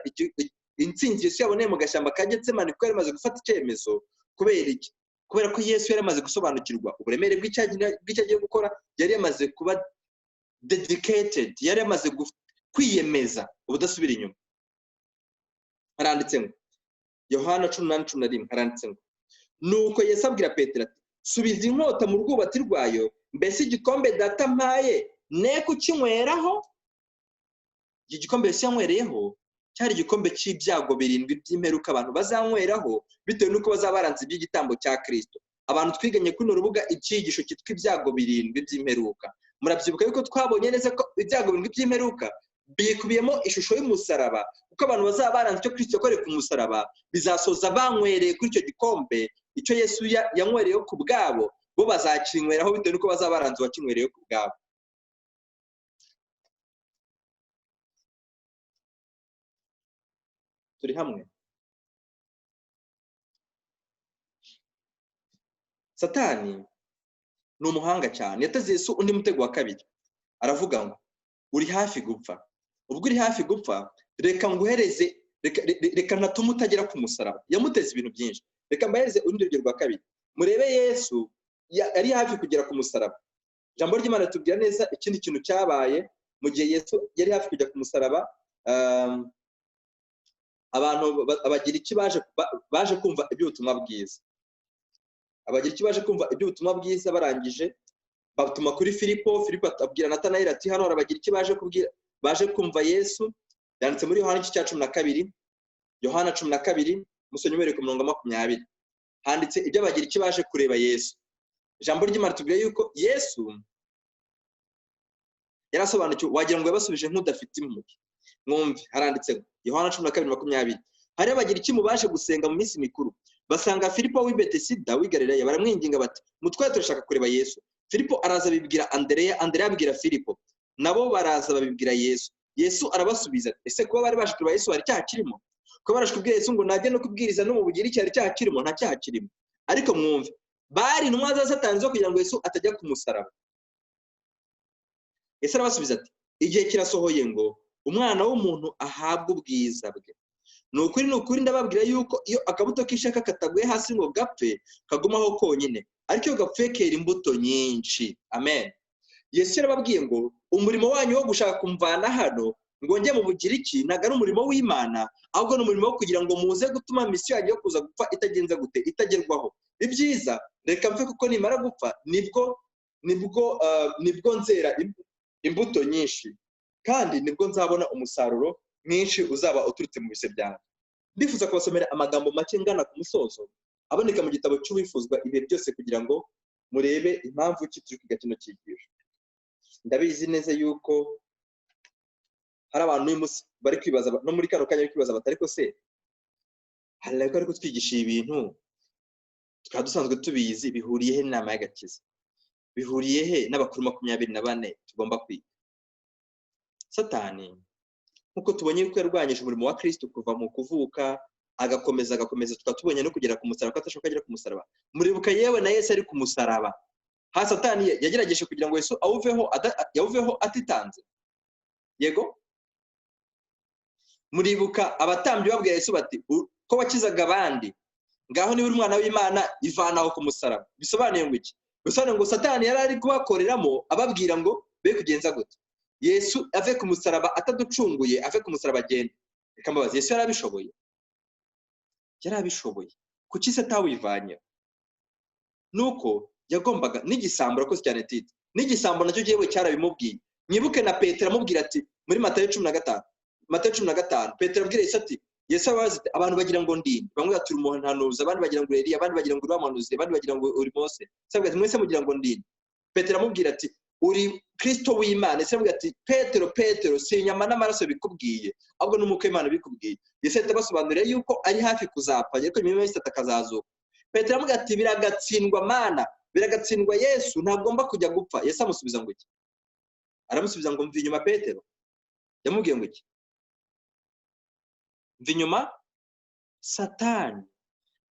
intsinzi Yesu yaboneye mu gashyamba ka Getsemane, kuko yari amaze gufata icyemezo. Kubera iki? Kubera ko Yesu yari amaze gusobanukirwa uburemere bw'icyo agiye gukora, yari yamaze kuba dedicated, yari yamaze kwiyemeza ubudasubira inyuma. Haranditse ngo Yohana 18:11 haranditse ngo nuko Yesu abwira Petero ati subiza inkota mu rwubati rwayo, mbese igikombe data mpaye ne kukinyweraho. Iki gikombe Yesu yanywereyeho cyari igikombe cy'ibyago 7 by'imperuka abantu bazanyweraho bitewe nuko bazabaranze iby'igitambo cya Kristo. Abantu twiganye kuri rubuga icyigisho cyitwa ibyago 7 by'imperuka. Murabyibuka yuko twabonye neza ko ibyago 7 by'imperuka bikubiyemo ishusho y'umusaraba, kuko abantu bazaba baranze icyo Kristo yakoreye ku musaraba bizasoza banywereye kuri icyo gikombe icyo Yesu yanywereyeho ku bwabo, bo bazakinyweraho bitewe nuko bazaba baranze wakinywereyeho ku bwabo. Turi hamwe? Satani ni umuhanga cyane, yateze Yesu undi mutego wa kabiri. Aravuga ngo uri hafi gupfa. Ubwo uri hafi gupfa, reka nguhereze, reka natuma utagera ku musaraba. Yamuteze ibintu byinshi. Reka mbahereze urundi rugero rwa kabiri. Murebe Yesu yari hafi kugera ku musaraba. Ijambo ry'Imana tubwira neza ikindi kintu cyabaye mu gihe Yesu yari hafi kujya ku musaraba. Abantu abagira iki baje kumva iby'ubutumwa bwiza. Abagira iki baje kumva iby'ubutumwa bwiza, barangije batuma kuri Filipo abwira Natanayeli ati hano arabagira iki baje kumva Yesu. Yanditse muri Yohana 12, Yohana 12 musonye umere ku 20. Handitse ibyo abagira iki baje kureba Yesu. Ijambo ry'Imana tubwira yuko Yesu yarasobanukiwe, wagira ngo yabasubije nk'udafite impuhwe. Mwumve haranditse ngo Yohana 12:20 hari abagira iki mu baje gusenga mu minsi mikuru, basanga Filipo w'i Betesida w'i Galilaya, baramwinginga bati mutwaye turashaka kureba Yesu. Filipo araza bibwira Andereya, Andereya abwira Filipo, nabo baraza babibwira Yesu. Yesu arabasubiza ese kuba bari baje kureba Yesu hari cyaha kirimo? Kuba baraje kubwira Yesu ngo najye no kubwiriza no mu bugiriki hari cyaha kirimo? Nta cyaha kirimo. Ariko mwumve, bari intumwa za Satani zo kugira ngo Yesu atajya ku musaraba. Yesu arabasubiza ati igihe kirasohoye ngo umwana w'umuntu ahabwe ubwiza bwe. Ni ukuri ndababwira yuko iyo akabuto k'ishaka kataguye hasi ngo gapfe kagumaho konyine, ariko iyo gapfuye kera imbuto nyinshi. Amen. Yesu yarababwiye ngo umurimo wanyu wo gushaka kumvana hano ngo njye mu bugiriki ntago ari umurimo w'Imana, ahubwo ni umurimo wo kugira ngo muze gutuma misiyo yanyu yo kuza gupfa itagenza gute, itagerwaho. Ibyiza reka mfe, kuko nimara gupfa nibwo nzera imbuto nyinshi, kandi nibwo nzabona umusaruro mwinshi uzaba uturutse mu bise byanjye. Ndifuza kubasomera amagambo make ngana ku musozo aboneka mu gitabo cy'uwifuzwa ibihe byose, kugira ngo murebe impamvu ki turi kwiga kino cyigisho. Ndabizi neza yuko hari abantu uyu munsi bari kwibaza, no muri kano kanya bari kwibaza bati ariko se ariko twigisha ibintu tukaba dusanzwe tubizi, bihuriye he n'inama y'agakiza? Bihuriye he n'abakuru 24 tugomba kwiga? Satani nkuko tubonye ko yarwanyije umurimo wa Kristo kuva mu kuvuka agakomeza tukatubonye no kugera ku musaraba, ko atashoka kugera ku musaraba. Muribuka yewe na Yesu ari ku musaraba, ha Satani yagerageje kugira ngo Yesu yawuveho atitanze. Yego, muribuka abatambyi babwiye Yesu bati ko wakizaga abandi, ngaho niba uri umwana w'Imana ivanaho ku musaraba. Bisobanuye ngo iki? Bisobanuye ngo Satani yari ari kubakoreramo ababwira ngo be kugenza gute Yesu ave ku musaraba ataducunguye, ave ku musaraba agenda. Reka mbabaze, Yesu yarabishoboye? Yarabishoboye. Kuki se atawivanye? Nuko yagombaga n'igisambo, rakoze cyane Tito, n'igisambo nacyo yewe cyarabimubwiye. Mwibuke na Petero amubwira ati muri Matayo 15 Petero abwira Yesu ati Yesu abazi abantu bagira ngo ndinde, bamwe baturi umuhanuzi, abandi bagira ngo Eliya, abandi bagira ngo uri amanuzi, abandi bagira ngo uri Mose. Sabwe mwese mugira ngo ndinde. Petero amubwira ati uri Kristo w'Imana. Ese avuga ati Petero si inyama n'amaraso bikubwiye ahubwo n'umwuka w'Imana bikubwiye. Yesu atabasobanurira yuko ari hafi kuzapfa ariko nyuma y'Yesu atakazazuka. Petero avuga ati biragatsindwa Mana, biragatsindwa Yesu, ntagomba kujya gupfa. Yesu amusubiza ngo iki? Aramusubiza ngo mva inyuma Petero. Yamubwiye ngo iki? Mva inyuma Satani.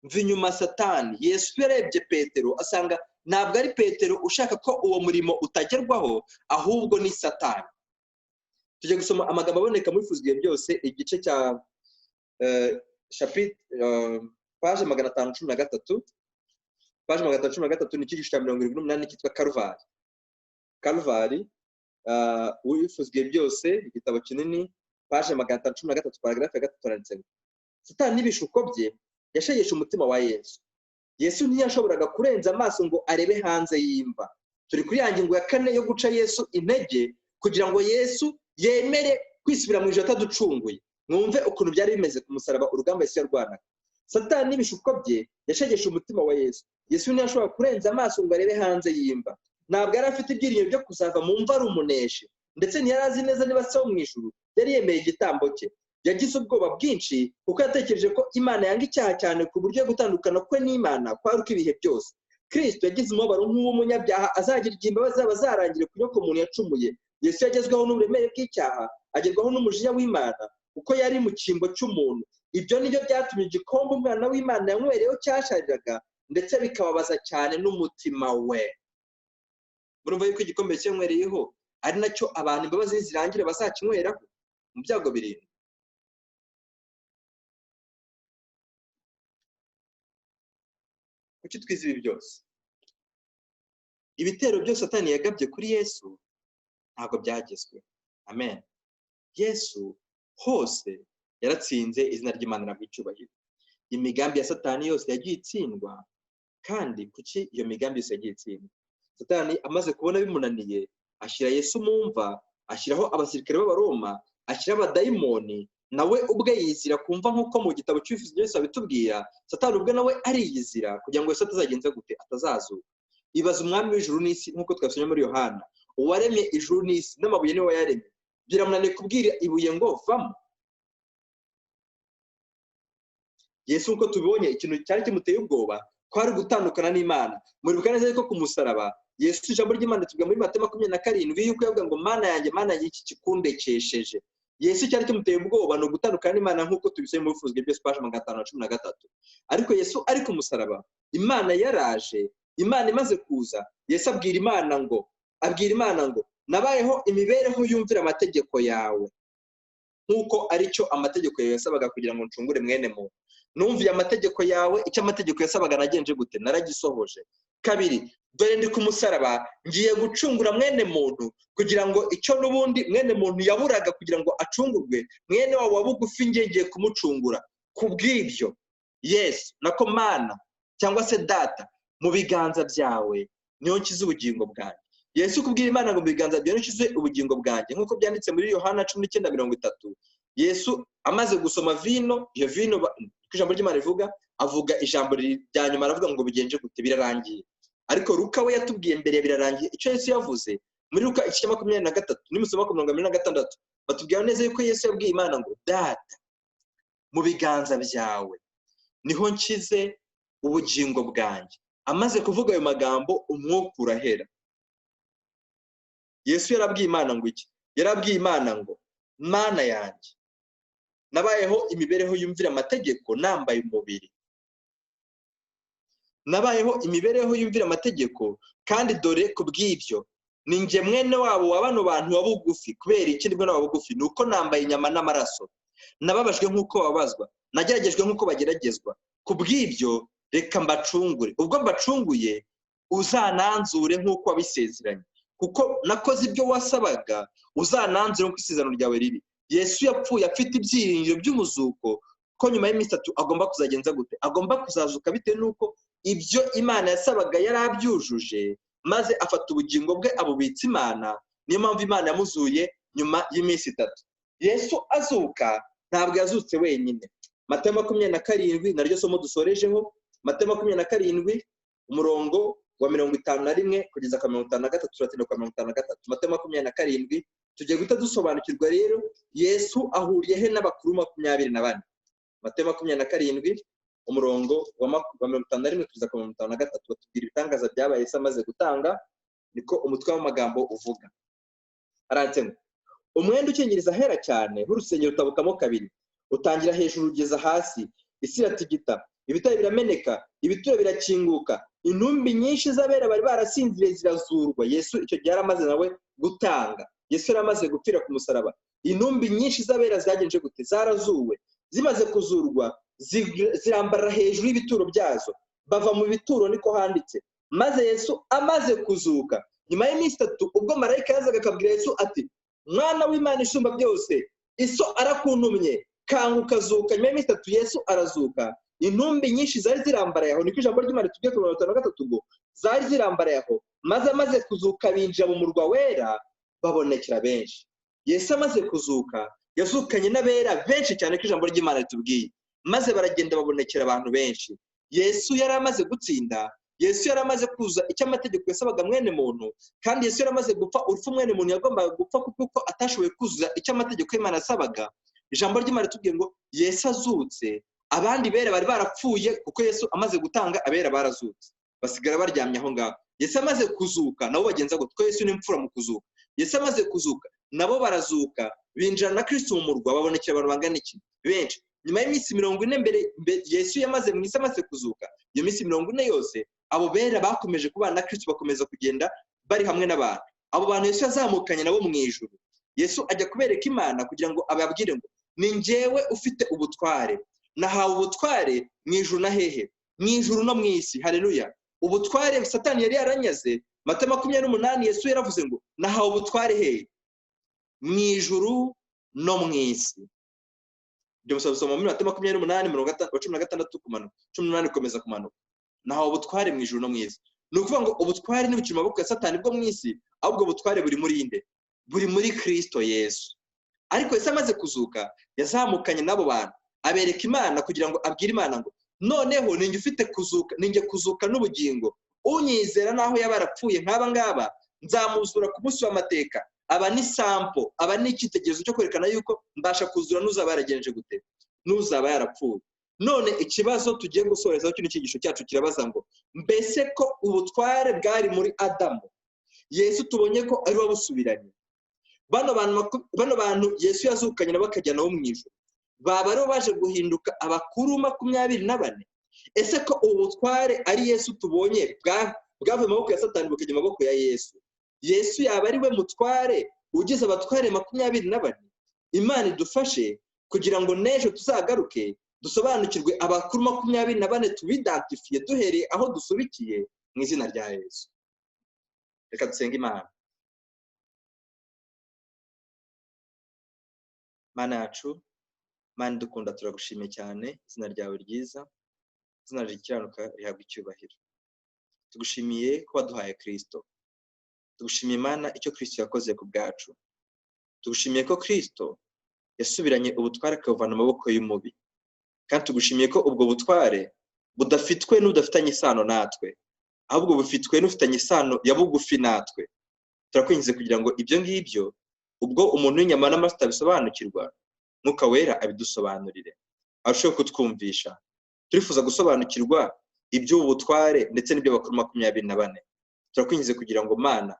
Mva inyuma Satani. Yesu yarebye Petero asanga ntabwo ari Petero ushaka ko uwo murimo utagerwaho, ahubwo ni Satani. Tujye gusoma amagambo aboneka muri Fuzwe byose igice cya page 513. Page 513 ni ikigisho cya 78 cyitwa Kalvari. Kalvari wifuzwe byose igitabo kinini page 513 paragraphe ya 3 turanditse. Satani n'ibishuko bye yashegeshe umutima wa Yesu. Yesu ntiyashoboraga kurenza amaso ngo arebe hanze y'imva. Turi kuri ya ngingo ya 4 yo guca Yesu intege kugira ngo Yesu yemere kwisubira mu ijuru ataducunguye. Mwumve ukuntu byari bimeze ku musaraba urugamba Yesu yarwanaga. Satani n'ibishuko bye yashegeshe umutima wa Yesu. Yesu ntiyashobora kurenza amaso ngo arebe hanze y'imva. Ntabwo yari afite ibyiringiro byo kuzava mu mva ari umuneshi, ndetse ntiyarazi neza niba se wo mu ijuru yari yemeye igitambo cye. Yagize ubwoba bwinshi kuko yatekereje ko Imana yanga icyaha cyane ku buryo gutandukana kwe n'Imana kwari uko ibihe byose. Kristo yagize umubabaro nk'uw'umunyabyaha azagira igihe imbabazi zaba zarangire kuko umuntu yacumuye. Yesu yagezweho n'uburemere bw'icyaha, agerwaho n'umujinya w'Imana kuko yari mu cyimbo cy'umuntu. Ibyo nibyo byatumye igikombe umwana w'Imana yanywereyeho cyashariraga, ndetse bikababaza cyane n'umutima we. Murumva yuko igikombe cyanywereyeho ari nacyo abantu imbabazi zirangira bazakinyweraho mu byago birindwi. Kuki twize ibi byose? Ibitero byose Satani yagabye kuri Yesu ntabwo byagezwe. Amen. Yesu hose yaratsinze, izina ry'Imana nabwo icyubahiro. Imigambi ya Satani yose yagiye itsindwa. Kandi kuki iyo migambi yose yagiye itsindwa? Satani amaze kubona bimunaniye ashyira Yesu mu mva, ashyiraho abasirikare b'Abaroma, ashyiraho abadayimoni, nawe ubwe yizira kumva nk'uko mu gitabo cy'Ibifuzo byose abitubwira. Satani ubwe nawe ariyizira kugira ngo Yesu atazagenza gute, atazazuka. Ibaza umwami w'ijuru n'isi nk'uko twasomye muri Yohana, uwaremye ijuru n'isi n'amabuye niwe wayaremye, biramunaniye kubwira ibuye ngo vamo. Yesu uko tubibonye ikintu cyari kimuteye ubwoba kwari gutandukana n'Imana. Muribuka neza yuko ku musaraba Yesu ijambo ry'Imana tubwira muri Mateyo 27 yuko yavuga ngo Mana yanjye iki kikundekesheje. Yesu cyari kimuteye ubwoba no gutandukana n'Imana nk'uko tubisomye mu Bifuzwe byose page 513. Ariko Yesu ari ku musaraba, Imana yaraje, Imana imaze kuza, Yesu abwira Imana ngo nabayeho imibereho yumvira amategeko yawe, nk'uko aricyo amategeko yawe yasabaga kugira ngo ncungure mwene muntu. Numviye amategeko yawe, icyo amategeko yasabaga nagenje gute, naragisohoje. Kabiri, dore ndi ku musaraba ngiye gucungura mwene muntu kugira ngo icyo n'ubundi mwene muntu yaburaga kugira ngo acungurwe, mwene wabo wa bugufi ngiye kumucungura. Kubw'ibyo Yesu nako Mana cyangwa se Data, mu biganza byawe niho nshyize ubugingo bwanjye. Yesu kubwira Imana ngo mu biganza byawe nshyize ubugingo bwanjye, nk'uko byanditse muri Yohana 19:30. Yesu amaze gusoma vino, iyo vino ijambo ry'Imana rivuga, avuga ijambo rya nyuma aravuga ngo bigenje gute, birarangiye. Ariko Luka we yatubwiye mbere birarangiye icyo Yesu yavuze muri Luka 23 n'imusoma 26 batubwira neza yuko Yesu yabwiye Imana ngo Data, mu biganza byawe niho nshyize ubugingo bwanjye. Amaze kuvuga ayo magambo umwuka urahera. Yesu yarabwiye Imana ngo iki? Yarabwiye Imana ngo Mana yanjye, nabayeho imibereho yumvira amategeko nambaye umubiri. Nabayeho imibereho yumvira amategeko, kandi dore kubw'ibyo ni nge mwene wabo wa bano bantu wa bugufi. Kubera iki ndibwo nabo bugufi? Nuko nambaye inyama n'amaraso, nababajwe nk'uko babazwa, nageragejwe nk'uko bageragezwa. Kubw'ibyo reka mbacungure. Ubwo mbacunguye uzananzure nk'uko wabisezeranye, kuko nakoze ibyo wasabaga, uzananzure nk'uko isezerano ryawe riri. Yesu yapfuye afite ibyiringiro by'umuzuko ko nyuma y'iminsi 3 agomba kuzagenza gute, agomba kuzazuka bitewe nuko ibyo Imana yasabaga yarabyujuje, maze afata ubugingo bwe abubitsa Imana. Niyo mpamvu Imana yamuzuye nyuma y'iminsi 3. Yesu azuka ntabwo yazutse wenyine. Mateyo 27 naryo somo dusorejeho, Mateyo 27 umurongo wa 51 kugeza kwa 53 turatinda kwa 53. Matayo 27 tugiye guhita dusobanukirwa rero Yesu ahuriye he n'abakuru 24. Matayo 27 umurongo wa 51 kugeza kwa 53 batubwira ibitangaza byabaye Yesu amaze gutanga, niko umutwe w'amagambo uvuga. Aranditse umwenda ukingiriza hera cyane nk'urusengero utabukamo kabiri, utangira hejuru ugeza hasi, isi iratigita, ibitare birameneka, ibituro birakinguka, intumbi nyinshi z'abera bari barasinziriye zirazurwa. Yesu icyo gihe yaramaze nawe gutanga, Yesu yaramaze gupfira ku musaraba. Intumbi nyinshi z'abera zagenje gute? Zarazuwe. Zimaze kuzurwa zirambarara hejuru y'ibituro byazo, bava mu bituro niko handitse. Maze Yesu amaze kuzuka, nyuma y'iminsi 3 ubwo marayika yazaga akabwira Yesu ati, mwana w'Imana isumba byose, iso arakuntumye, kanguka zuka. Nyuma y'iminsi 3 Yesu arazuka. Intumbi nyinshi zari zirambaraye aho, niko ijambo ry'Imana tugiye ku 53 ngo zari zirambaraye aho. Maze amaze kuzuka binjira mu murwa wera, babonekera benshi. Yesu amaze kuzuka yazukanye n'abera benshi cyane ko ijambo ry'Imana ritubwiye, maze baragenda babonekera abantu benshi. Yesu yari amaze gutsinda, Yesu yari amaze kuza icyo amategeko yasabaga mwene muntu, kandi Yesu yari amaze gupfa urupfu mwene muntu yagombaga gupfa kuko atashoboye kuzuza icyo amategeko y'Imana yasabaga. Ijambo ry'Imana ritubwiye ngo Yesu azutse, abandi bera bari barapfuye kuko Yesu amaze gutanga abera barazutse, basigara baryamye aho ngaho. Yesu amaze kuzuka nabo bagenza ngo Yesu ni imfura mu kuzuka. Yesu amaze kuzuka nabo barazuka, binjira na Kristo mu murwa, babonekera abantu bangana iki? Benshi. Nyuma y'iminsi 40 mbere Yesu yamaze mu isi amaze kuzuka, iyo minsi 40 yose abo bera bakomeje kubana na Kristo, bakomeza kugenda bari hamwe n'abantu. Abo bantu Yesu yazamukanye nabo mu ijuru. Yesu ajya kubereka Imana kugira ngo ababwire ngo ni njyewe ufite ubutware, nahawe ubutware mu ijuru na hehe? Mu ijuru no mu isi. Haleluya. Ubutware Satani yari yaranyaze, Matayo 28 Yesu yaravuze ngo nahawe ubutware hehe? Mu ijuru no mu isi. Ibyo musabusoma muri Matayo 28:16 kumanuka, 18 komeza kumanuka. Nahawe ubutware mu ijuru no mu isi. Ni ukuvuga ngo ubutware ntibukiri mu maboko ya Satani bwo mu isi, ahubwo ubutware buri muri inde? Buri muri Kristo Yesu. Ariko Yesu amaze kuzuka yazamukanye n'abo bantu, abereka Imana kugira ngo abwire Imana ngo noneho ninjye ufite kuzuka, ninjye kuzuka n'ubugingo. Unyizera naho yabarapfuye nk'aba ngaba nzamuzura ku munsi w'amateka. Aba ni sample, aba ni icyitegererezo cyo kwerekana yuko mbasha kuzura n'uzaba yaragenje gute, n'uzaba yarapfuye. None ikibazo tugiye gusorezaho kino cyigisho cyacu kirabaza ngo mbese ko ubutware bwari muri Adamu, Yesu tubonye ko ari wabusubiranye. Bano bantu Yesu yazukanye nabo bakajyana bo mu ijuru, baba rero baje guhinduka abakuru 24. Ese ko ubutware ari Yesu tubonye bwavuye mu maboko ya Satani bukajya mu maboko ya Yesu, Yesu yaba ari we mutware ugize abatware 24? Imana idufashe kugira ngo nejo tuzagaruke dusobanukirwe abakuru 24 tubidantifiye duhereye aho dusubikiye mu izina rya Yesu. Reka dusenge Imana. Mana yacu, Mana dukunda, turagushimiye cyane, izina ryawe ryiza, izina rikiranuka rihabwa icyubahiro. Tugushimiye ko waduhaye Kristo, tugushimiye Mana icyo Kristo yakoze ku bwacu, tugushimiye ko Kristo yasubiranye ubutware akavana mu maboko y'umubi, kandi tugushimiye ko ubwo butware budafitwe n'udafitanye isano natwe, ahubwo bufitwe n'ufitanye isano ya bugufi natwe. Turakwinjiza kugira ngo ibyo ngibyo ubwo umuntu w'inyama n'amaraso abisobanukirwa, Mwuka Wera abidusobanurire, arusheho kutwumvisha. Turifuza gusobanukirwa iby'ubutware ndetse n'ibyo bakuru 24. Turakwinjiza kugira ngo Mana,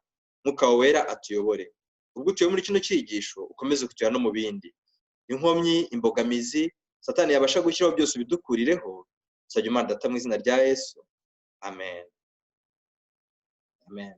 Mwuka Wera atuyobore. Ubwo utuye muri kino cyigisho ukomeze kutujyana no mu bindi. Inkomyi, imbogamizi Satani yabasha gushyiraho byose bidukurireho. Nsabye Imana Data mu izina rya Yesu. Amen. Amen.